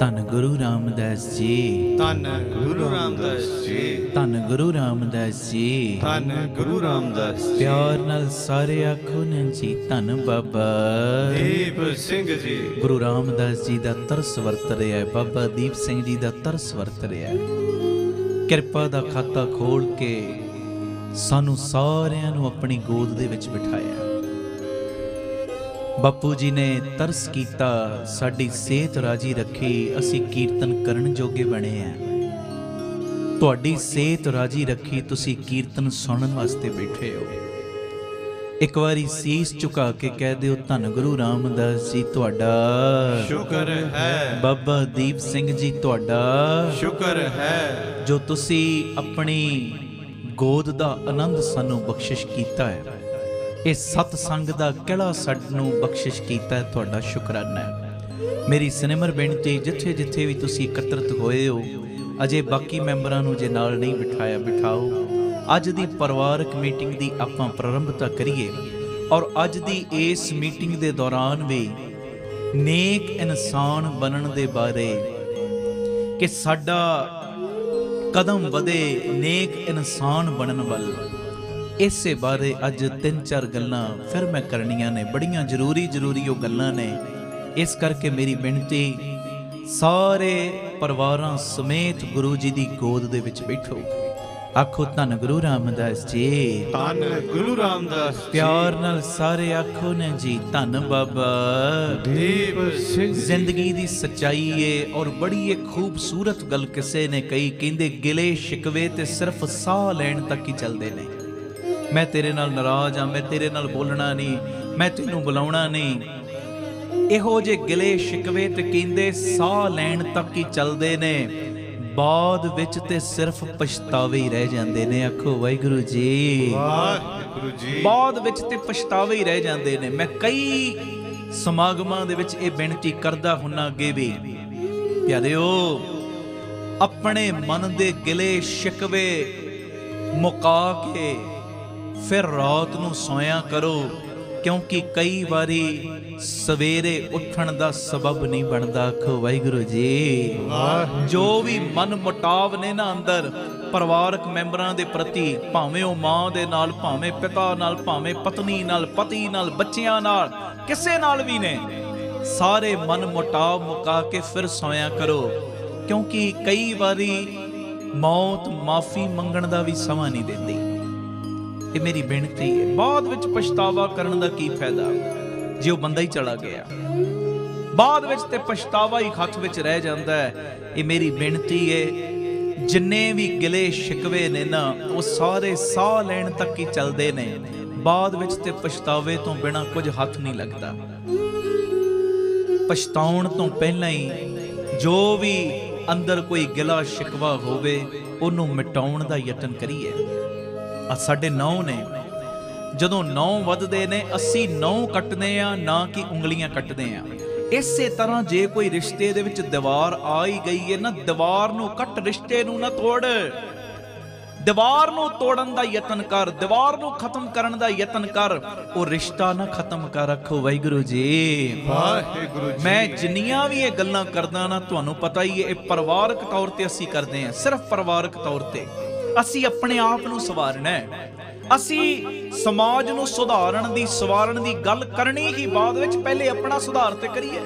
ਧੰਨ ਗੁਰੂ ਰਾਮਦਾਸ ਜੀ, ਧੰਨ ਗੁਰੂ ਰਾਮਦਾਸ ਜੀ, ਧੰਨ ਗੁਰੂ ਰਾਮਦਾਸ ਜੀ। ਧੰਨ ਗੁਰੂ ਰਾਮਦਾਸ ਜੀ। ਪਿਆਰ ਨਾਲ ਸਾਰੇ ਆਖੋ ਨਾ ਜੀ, ਧੰਨ ਬਾਬਾ ਦੀਪ ਸਿੰਘ ਜੀ। ਗੁਰੂ ਰਾਮਦਾਸ ਜੀ ਦਾ ਤਰਸ ਵਰਤ ਰਿਹਾ ਹੈ, ਬਾਬਾ ਦੀਪ ਸਿੰਘ ਜੀ ਦਾ ਤਰਸ ਵਰਤ ਰਿਹਾ ਹੈ। ਕਿਰਪਾ ਦਾ ਖਾਤਾ ਖੋਲ ਕੇ ਸਾਨੂੰ ਸਾਰਿਆਂ ਨੂੰ ਆਪਣੀ ਗੋਦ ਦੇ ਵਿੱਚ ਬਿਠਾਇਆ। ਬਾਪੂ ਜੀ ਨੇ ਤਰਸ ਕੀਤਾ, ਸਾਡੀ ਸਿਹਤ ਰਾਜੀ ਰੱਖੀ, ਅਸੀਂ ਕੀਰਤਨ ਕਰਨ ਜੋਗੇ ਬਣੇ ਆ। ਤੁਹਾਡੀ ਸਿਹਤ ਰਾਜੀ ਰੱਖੀ, ਤੁਸੀਂ ਕੀਰਤਨ ਸੁਣਨ ਵਾਸਤੇ ਬੈਠੇ ਹੋ। ਇੱਕ ਵਾਰੀ ਸੀਸ ਝੁਕਾ ਕੇ ਕਹਿ ਦਿਓ, ਧੰਨ ਗੁਰੂ ਰਾਮਦਾਸ ਜੀ ਤੁਹਾਡਾ ਸ਼ੁਕਰ ਹੈ। ਬਾਬਾ ਦੀਪ ਸਿੰਘ ਜੀ ਤੁਹਾਡਾ ਸ਼ੁਕਰ ਹੈ। ਜੋ ਤੁਸੀਂ ਆਪਣੀ ਗੋਦ ਦਾ ਆਨੰਦ ਸਾਨੂੰ ਬਖਸ਼ਿਸ਼ ਕੀਤਾ ਹੈ, ਇਹ ਸਤ ਸੰਗ ਦਾ ਕਿਹੜਾ ਸਾਨੂੰ ਬਖਸ਼ਿਸ਼ ਕੀਤਾ ਹੈ, ਤੁਹਾਡਾ ਸ਼ੁਕਰਾਨਾ ਹੈ। ਮੇਰੀ ਸਿਨੇਮਰ ਬੇਨਤੀ, ਜਿੱਥੇ ਜਿੱਥੇ ਵੀ ਤੁਸੀਂ ਇਕੱਤਰਿਤ ਹੋਏ ਹੋ, ਅਜੇ ਬਾਕੀ ਮੈਂਬਰਾਂ ਨੂੰ ਜੇ ਨਾਲ ਨਹੀਂ ਬਿਠਾਇਆ, ਬਿਠਾਓ। ਅੱਜ ਦੀ ਪਰਿਵਾਰਕ ਮੀਟਿੰਗ ਦੀ ਆਪਾਂ ਪ੍ਰਾਰੰਭਤਾ ਕਰੀਏ। ਔਰ ਅੱਜ ਦੀ ਇਸ ਮੀਟਿੰਗ ਦੇ ਦੌਰਾਨ ਵੀ ਨੇਕ ਇਨਸਾਨ ਬਣਨ ਦੇ ਬਾਰੇ, ਕਿ ਸਾਡਾ ਕਦਮ ਵਧੇ ਨੇਕ ਇਨਸਾਨ ਬਣਨ ਵੱਲ, ਇਸੇ ਬਾਰੇ ਅੱਜ 3-4 ਗੱਲਾਂ ਫਿਰ ਮੈਂ ਕਰਨੀਆਂ ਨੇ। ਬੜੀਆਂ ਜ਼ਰੂਰੀ ਉਹ ਗੱਲਾਂ ਨੇ। ਇਸ ਕਰਕੇ ਮੇਰੀ ਬੇਨਤੀ, ਸਾਰੇ ਪਰਿਵਾਰਾਂ ਸਮੇਤ ਗੁਰੂ ਜੀ ਦੀ ਗੋਦ ਦੇ ਵਿੱਚ ਬੈਠੋ। ਆਖੋ ਧੰਨ ਗੁਰੂ ਰਾਮਦਾਸ ਜੀ, ਧੰਨ ਗੁਰੂ ਰਾਮਦਾਸ ਜੀ। ਪਿਆਰ ਨਾਲ ਸਾਰੇ ਆਖੋ ਨੇ ਜੀ, ਧੰਨ ਬਾਬਾ ਦੀਪ ਸਿੰਘ। ਜ਼ਿੰਦਗੀ ਦੀ ਸੱਚਾਈ ਏ। ਔਰ ਬੜੀ ਇੱਕ ਖੂਬਸੂਰਤ ਗੱਲ ਕਿਸੇ ਨੇ ਕਹੀ, ਕਹਿੰਦੇ ਗਿਲੇ ਸ਼ਿਕਵੇ ਤੇ ਸਿਰਫ ਸਾਹ ਲੈਣ ਤੱਕ ਹੀ ਚੱਲਦੇ ਨੇ। ਮੈਂ ਤੇਰੇ ਨਾਲ ਨਾਰਾਜ਼ ਆ, ਮੈਂ ਤੇਰੇ ਨਾਲ ਬੋਲਣਾ ਨਹੀਂ, ਮੈਂ ਤੈਨੂੰ ਬੁਲਾਉਣਾ ਨਹੀਂ, ਇਹੋ ਜਿਹੇ ਗਿਲੇ ਸ਼ਿਕਵੇ ਤੇ ਕਹਿੰਦੇ ਸਾਹ ਲੈਣ ਤੱਕ ਹੀ ਚੱਲਦੇ ਨੇ। ਬਾਅਦ ਵਿੱਚ ਤੇ ਸਿਰਫ ਪਛਤਾਵੇ ਹੀ ਰਹਿ ਜਾਂਦੇ ਨੇ। ਆਖੋ ਵਾਹਿਗੁਰੂ ਜੀ, ਵਾਹਿਗੁਰੂ ਜੀ। ਬਾਅਦ ਵਿੱਚ ਤੇ ਪਛਤਾਵੇ ਹੀ ਰਹਿ ਜਾਂਦੇ ਨੇ। ਮੈਂ ਕਈ ਸਮਾਗਮਾਂ ਦੇ ਵਿੱਚ ਇਹ ਬੇਨਤੀ ਕਰਦਾ ਹੁੰਨਾ ਅੱਗੇ ਵੀ, ਪਿਆਰਿਓ, ਆਪਣੇ ਮਨ ਦੇ ਗਿਲੇ ਸ਼ਿਕਵੇ ਮੁਕਾ ਕੇ ਫਿਰ ਰਾਤ ਨੂੰ ਸੋਇਆ ਕਰੋ, ਕਿਉਂਕਿ ਕਈ ਵਾਰੀ ਸਵੇਰੇ ਉੱਠਣ ਦਾ ਸਬਬ ਨਹੀਂ ਬਣਦਾ। ਆਖੋ ਵਾਹਿਗੁਰੂ ਜੀ। ਜੋ ਵੀ ਮਨ ਮੁਟਾਵ ਨੇ ਨਾ ਅੰਦਰ ਪਰਿਵਾਰਕ ਮੈਂਬਰਾਂ ਦੇ ਪ੍ਰਤੀ, ਭਾਵੇਂ ਉਹ ਮਾਂ ਦੇ ਨਾਲ, ਭਾਵੇਂ ਪਿਤਾ ਨਾਲ, ਭਾਵੇਂ ਪਤਨੀ ਨਾਲ, ਪਤੀ ਨਾਲ, ਬੱਚਿਆਂ ਨਾਲ, ਕਿਸੇ ਨਾਲ ਵੀ ਨੇ, ਸਾਰੇ ਮਨ ਮੁਟਾਵ ਮੁਕਾ ਕੇ ਫਿਰ ਸੋਇਆ ਕਰੋ, ਕਿਉਂਕਿ ਕਈ ਵਾਰੀ ਮੌਤ ਮਾਫੀ ਮੰਗਣ ਦਾ ਵੀ ਸਮਾਂ ਨਹੀਂ ਦਿੰਦੀ। ਇਹ ਮੇਰੀ ਬੇਨਤੀ ਹੈ। ਬਾਅਦ ਵਿੱਚ ਪਛਤਾਵਾ ਕਰਨ ਦਾ ਕੀ ਫਾਇਦਾ ਜੇ ਉਹ ਬੰਦਾ ਹੀ ਚਲਾ ਗਿਆ। ਬਾਅਦ ਵਿੱਚ ਤੇ ਪਛਤਾਵਾ ਹੀ ਹੱਥ ਵਿੱਚ ਰਹਿ ਜਾਂਦਾ ਹੈ। ਇਹ ਮੇਰੀ ਬੇਨਤੀ ਹੈ, ਜਿੰਨੇ ਵੀ ਗਿਲੇ ਸ਼ਿਕਵੇ ਨੇ ਨਾ, ਉਹ ਸਾਰੇ ਸਾਹ ਲੈਣ ਤੱਕ ਹੀ ਚੱਲਦੇ ਨੇ। ਬਾਅਦ ਵਿੱਚ ਤੇ ਪਛਤਾਵੇ ਤੋਂ ਬਿਨਾਂ ਕੁਝ ਹੱਥ ਨਹੀਂ ਲੱਗਦਾ। ਪਛਤਾਉਣ ਤੋਂ ਪਹਿਲਾਂ ਹੀ ਜੋ ਵੀ ਅੰਦਰ ਕੋਈ ਗਿਲਾ ਸ਼ਿਕਵਾ ਹੋਵੇ, ਉਹਨੂੰ ਮਿਟਾਉਣ ਦਾ ਯਤਨ ਕਰੀਏ। ਸਾਡੇ ਨਹੁੰ ਨੇ, ਜਦੋਂ ਨਹੁੰ ਵੱਧਦੇ ਨੇ, ਅਸੀਂ ਨਹੁੰ ਕੱਟਦੇ ਆ, ਨਾ ਕਿ ਉਂਗਲੀਆਂ ਕੱਟਦੇ ਆ। ਇਸੇ ਤਰ੍ਹਾਂ ਜੇ ਕੋਈ ਰਿਸ਼ਤੇ ਦੇ ਵਿੱਚ ਦੀਵਾਰ ਆ ਹੀ ਗਈ ਹੈ ਨਾ, ਦੀਵਾਰ ਨੂੰ ਕੱਟ, ਰਿਸ਼ਤੇ ਨੂੰ ਨਾ ਤੋੜ। ਦੀਵਾਰ ਨੂੰ ਤੋੜਨ ਦਾ ਯਤਨ ਕਰ, ਦੀਵਾਰ ਨੂੰ ਖਤਮ ਕਰਨ ਦਾ ਯਤਨ ਕਰ, ਉਹ ਰਿਸ਼ਤਾ ਨਾ ਖਤਮ ਕਰ। ਰੱਖੋ ਵਾਹਿਗੁਰੂ ਜੀ। ਵਾਹਿਗੁਰੂ ਜੀ। ਮੈਂ ਜਿੰਨੀਆਂ ਵੀ ਇਹ ਗੱਲਾਂ ਕਰਦਾ ਨਾ, ਤੁਹਾਨੂੰ ਪਤਾ ਹੀ ਹੈ, ਇਹ ਪਰਿਵਾਰਕ ਤੌਰ ਤੇ ਅਸੀਂ ਕਰਦੇ ਹਾਂ, ਸਿਰਫ ਪਰਿਵਾਰਕ ਤੌਰ ਤੇ। ਅਸੀਂ ਆਪਣੇ ਆਪ ਨੂੰ ਸੁਧਾਰਨਾ ਹੈ। ਅਸੀਂ ਸਮਾਜ ਨੂੰ ਸੁਧਾਰਨ ਦੀ, ਸਵਾਰਨ ਦੀ ਗੱਲ ਕਰਨੀ ਹੀ ਬਾਅਦ ਵਿੱਚ, ਪਹਿਲੇ ਆਪਣਾ ਸੁਧਾਰ ਤੇ ਕਰੀਏ।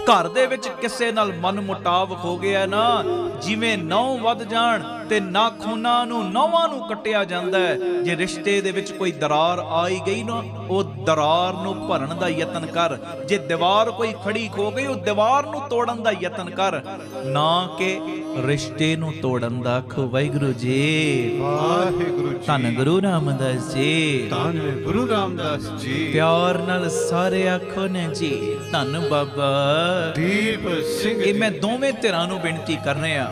ਘਰ ਦੇ ਵਿੱਚ ਕਿਸੇ ਨਾਲ ਮਨ ਮੁਟਾਵ ਹੋ ਗਿਆ ਨਾ, ਜਿਵੇਂ ਨਹੁੰ ਵੱਧ ਜਾਣ ਤੇ ਨਾਖੂਨਾਂ ਨੂੰ, ਨਹੁੰਾਂ ਨੂੰ ਕੱਟਿਆ ਜਾਂਦਾ ਹੈ। ਜੇ ਰਿਸ਼ਤੇ ਦੇ ਵਿੱਚ ਕੋਈ ਦਰਾਰ ਆਈ ਗਈ ਨਾ, ਉਹ ਦਰਾਰ ਨੂੰ ਭਰਨ ਦਾ ਯਤਨ ਕਰ। ਜੇ ਦੀਵਾਰ ਕੋਈ ਖੜੀ ਹੋ ਗਈ, ਉਹ ਦੀਵਾਰ ਨੂੰ ਤੋੜਨ ਦਾ ਯਤਨ ਕਰ, ਨਾ ਕਿ ਰਿਸ਼ਤੇ ਨੂੰ ਤੋੜਨ ਦਾ। ਆਖੋ ਵਾਹਿਗੁਰੂ ਜੀ। ਵਾਹਿਗੁਰੂ ਜੀ। ਧੰਨ ਗੁਰੂ ਰਾਮਦਾਸ ਜੀ, ਧੰਨ ਗੁਰੂ ਰਾਮਦਾਸ ਜੀ। ਪਿਆਰ ਨਾਲ ਸਾਰੇ ਆਖੋ ਨੇ ਜੀ, ਧੰਨ ਬਾਬਾ ਦੀਪ ਸਿੰਘ। ਇਹ ਮੈਂ ਦੋਵੇਂ ਧਿਰਾਂ ਨੂੰ ਬੇਨਤੀ ਕਰ ਰਿਹਾ,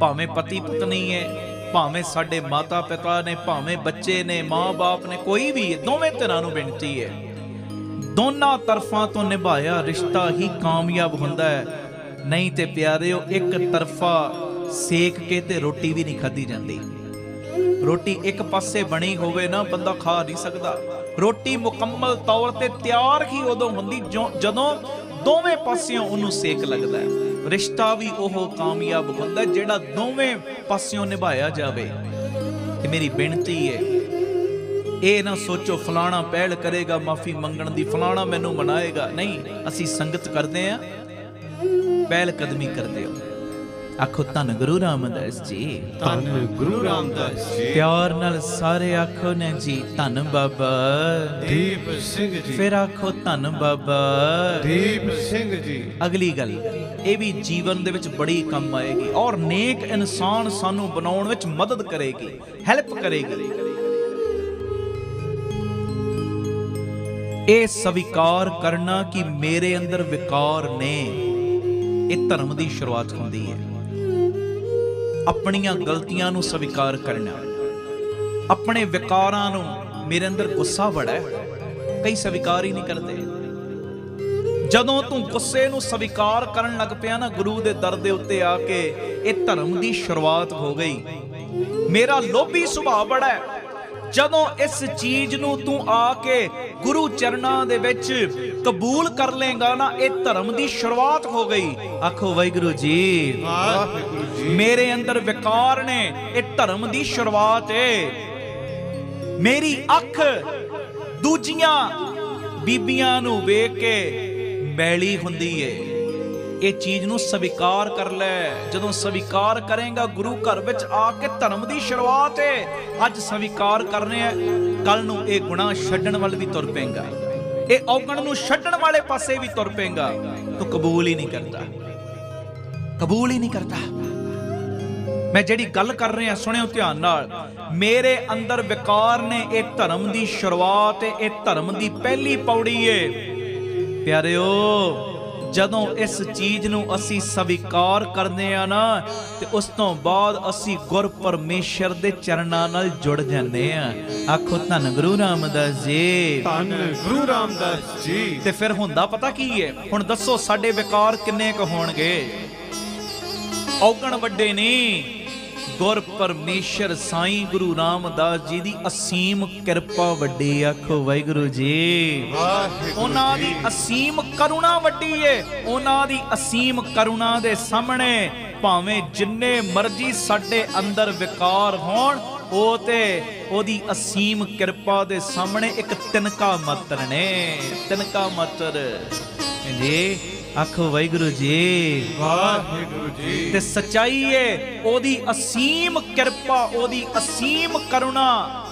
ਭਾਵੇਂ ਪਤੀ ਪਤਨੀ ਹੈ, ਭਾਵੇਂ ਸਾਡੇ ਮਾਤਾ ਪਿਤਾ ਨੇ, ਭਾਵੇਂ ਬੱਚੇ ਨੇ, ਮਾਂ-ਬਾਪ ਨੇ, ਕੋਈ ਵੀ ਹੈ, ਦੋਵੇਂ ਧਿਰਾਂ ਨੂੰ ਬੇਨਤੀ ਹੈ। ਦੋਨਾਂ ਤਰਫਾਂ ਤੋਂ ਨਿਭਾਇਆ ਰਿਸ਼ਤਾ ਹੀ ਕਾਮਯਾਬ ਹੁੰਦਾ ਹੈ। ਨਹੀਂ ਤੇ ਪਿਆਰਿਓ, ਇੱਕ ਤਰਫਾ ਸੇਕ ਕੇ ਤੇ ਰੋਟੀ ਵੀ ਨਹੀਂ ਖਾਧੀ ਜਾਂਦੀ। ਰੋਟੀ ਇੱਕ ਪਾਸੇ ਬਣੀ ਹੋਵੇ ਨਾ, ਬੰਦਾ ਖਾ ਨਹੀਂ ਸਕਦਾ। ਰੋਟੀ ਮੁਕੰਮਲ ਤੌਰ ਤੇ ਤਿਆਰ ਹੀ ਉਦੋਂ ਹੁੰਦੀ ਜਦੋਂ ਦੋਵੇਂ ਪਾਸਿਓਂ ਉਹਨੂੰ ਸੇਕ ਲੱਗਦਾ ਹੈ। ਰਿਸ਼ਤਾ ਵੀ ਉਹ ਕਾਮਯਾਬ ਹੁੰਦਾ ਜਿਹੜਾ ਦੋਵੇਂ ਪਾਸਿਓਂ ਨਿਭਾਇਆ ਜਾਵੇ। ਤੇ ਮੇਰੀ ਬੇਨਤੀ ਹੈ, ਇਹ ਨਾ ਸੋਚੋ ਫਲਾਣਾ ਪਹਿਲ ਕਰੇਗਾ ਮਾਫੀ ਮੰਗਣ ਦੀ, ਫਲਾਣਾ ਮੈਨੂੰ ਮਨਾਏਗਾ। ਨਹੀਂ, ਅਸੀਂ ਸੰਗਤ ਕਰਦੇ ਆ, ਪਹਿਲ ਕਦਮੀ ਕਰਦੇ ਹੋ। ਆਖੋ ਧੰਨ ਗੁਰੂ ਰਾਮਦਾਸ ਜੀ, ਧੰਨ ਗੁਰੂ ਰਾਮਦਾਸ ਜੀ। ਪਿਆਰ ਨਾਲ ਸਾਰੇ ਆਖੋ ਨੇ ਜੀ, ਧੰਨ ਬਾਬਾ ਦੀਪ ਸਿੰਘ ਜੀ। ਫਿਰ ਆਖੋ ਧੰਨ ਬਾਬਾ ਦੀਪ ਸਿੰਘ ਜੀ। ਅਗਲੀ ਗੱਲ ਇਹ ਵੀ ਜੀਵਨ ਦੇ ਵਿੱਚ ਬੜੀ ਕੰਮ ਆਏਗੀ ਔਰ ਨੇਕ ਇਨਸਾਨ ਸਾਨੂੰ ਬਣਾਉਣ ਵਿੱਚ ਮਦਦ ਕਰੇਗੀ, ਹੈਲਪ ਕਰੇਗੀ। ਇਹ ਸਵੀਕਾਰ ਕਰਨਾ ਕਿ ਮੇਰੇ ਅੰਦਰ ਵਿਕਾਰ ਨੇ, ਇਹ ਧਰਮ ਦੀ ਸ਼ੁਰੂਆਤ ਹੁੰਦੀ ਹੈ। ਆਪਣੀਆਂ ਗਲਤੀਆਂ ਨੂੰ ਸਵੀਕਾਰ ਕਰਨਾ, ਆਪਣੇ ਵਿਕਾਰਾਂ ਨੂੰ। ਮੇਰੇ ਅੰਦਰ ਗੁੱਸਾ ਬੜਾ ਹੈ, ਕਈ ਸਵੀਕਾਰ ਹੀ ਨਹੀਂ ਕਰਦੇ। ਜਦੋਂ ਤੂੰ ਗੁੱਸੇ ਨੂੰ ਸਵੀਕਾਰ ਕਰਨ ਲੱਗ ਪਿਆ ਨਾ ਗੁਰੂ ਦੇ ਦਰ ਦੇ ਉੱਤੇ ਆ ਕੇ, ਇਹ ਧਰਮ ਦੀ ਸ਼ੁਰੂਆਤ ਹੋ ਗਈ। ਮੇਰਾ ਲੋਭੀ ਸੁਭਾਅ ਬੜਾ ਹੈ, ਜਦੋਂ ਇਸ ਚੀਜ਼ ਨੂੰ ਤੂੰ ਆ ਕੇ ਗੁਰੂ ਚਰਨਾਂ ਦੇ ਵਿੱਚ ਕਬੂਲ ਕਰ ਲੇਗਾ ਨਾ, ਇਹ ਧਰਮ ਦੀ ਸ਼ੁਰੂਆਤ ਹੋ ਗਈ। ਆਖੋ ਵਾਹਿਗੁਰੂ ਜੀ, ਵਾਹਿਗੁਰੂ ਜੀ। ਮੇਰੇ ਅੰਦਰ ਵਿਕਾਰ ਨੇ, ਇਹ ਧਰਮ ਦੀ ਸ਼ੁਰੂਆਤ ਹੈ। ਮੇਰੀ ਅੱਖ ਦੂਜੀਆਂ ਬੀਬੀਆਂ ਨੂੰ ਵੇਖ ਕੇ ਮੈਲੀ ਹੁੰਦੀ ਏ, ਇਹ ਚੀਜ਼ ਨੂੰ ਸਵੀਕਾਰ ਕਰ ਲੈ। ਜਦੋਂ ਸਵੀਕਾਰ ਕਰੇਗਾ ਗੁਰੂ ਘਰ ਵਿੱਚ ਆ ਕੇ, ਧਰਮ ਦੀ ਸ਼ੁਰੂਆਤ ਹੈ। ਅੱਜ ਸਵੀਕਾਰ ਕਰਨੇ ਆ, ਕੱਲ ਨੂੰ ਇਹ ਗੁਨਾਹ ਛੱਡਣ ਵੱਲ ਵੀ ਤੁਰ ਪਏਗਾ, ਇਹ ਔਗਣ ਨੂੰ ਛੱਡਣ ਵਾਲੇ ਪਾਸੇ ਵੀ ਤੁਰ ਪਏਗਾ। ਤੂੰ ਕਬੂਲ ਹੀ ਨਹੀਂ ਕਰਦਾ, ਕਬੂਲ ਹੀ ਨਹੀਂ ਕਰਦਾ। ਮੈਂ ਜਿਹੜੀ ਗੱਲ ਕਰ ਰਿਹਾ ਸੁਣਿਓ ਧਿਆਨ ਨਾਲ, ਮੇਰੇ ਅੰਦਰ ਵਿਕਾਰ ਨੇ, ਇਹ ਧਰਮ ਦੀ ਸ਼ੁਰੂਆਤ ਹੈ, ਇਹ ਧਰਮ ਦੀ ਪਹਿਲੀ ਪੌੜੀ ਹੈ। ਪਿਆਰਿਓ, ਜਦੋਂ ਇਸ ਚੀਜ਼ ਨੂੰ ਅਸੀਂ ਸਵੀਕਾਰ ਕਰਦੇ ਆ ਨਾ, ਤੇ ਉਸ ਤੋਂ ਬਾਅਦ ਅਸੀਂ ਗੁਰ ਪਰਮੇਸ਼ਰ ਦੇ ਚਰਨਾਂ ਨਾਲ ਜੁੜ ਜਾਂਦੇ ਆ। ਆਖੋ ਧੰਨ ਗੁਰੂ ਰਾਮਦਾਸ ਜੀ, ਧੰਨ ਗੁਰੂ ਰਾਮਦਾਸ ਜੀ। ਤੇ ਫਿਰ ਹੁੰਦਾ ਪਤਾ ਕੀ ਹੈ? ਹੁਣ ਦੱਸੋ ਸਾਡੇ ਵਿਕਾਰ ਕਿੰਨੇ ਕੁ ਹੋਣਗੇ? ਔਗਣ ਵੱਡੇ ਨਹੀਂ, ਗੁਰ ਪਰਮੇਸ਼ਰ ਸਾਈਂ ਗੁਰੂ ਰਾਮਦਾਸ ਜੀ ਦੀ ਅਸੀਮ ਕਿਰਪਾ ਵੱਡੀ। ਆਖੋ ਵਾਹਿਗੁਰੂ ਜੀ, ਉਹਨਾਂ ਦੀ ਅਸੀਮ ਕਰੁਣਾ ਵੱਡੀ ਏ। ਉਹਨਾਂ ਦੀ ਅਸੀਮ ਕਰੁਣਾ ਦੇ ਸਾਹਮਣੇ ਭਾਵੇਂ ਜਿੰਨੇ ਮਰਜ਼ੀ ਸਾਡੇ ਅੰਦਰ ਵਿਕਾਰ ਹੋਣ, ਉਹ ਤੇ ਉਹਦੀ ਅਸੀਮ ਕਿਰਪਾ ਦੇ ਸਾਹਮਣੇ ਇੱਕ ਤਿਨਕਾ ਮਾਤਰ ਨੇ, ਤਿਨਕਾ ਮਾਤਰ ਜੀ। ਆਖੋ ਵਾਹਿਗੁਰੂ ਜੀ, ਵਾਹਿਗੁਰੂ ਜੀ। ਤੇ ਸੱਚਾਈ ਏ ਉਹਦੀ ਅਸੀਮ ਕਿਰਪਾ, ਉਹਦੀ ਅਸੀਮ ਕਰੁਣਾ,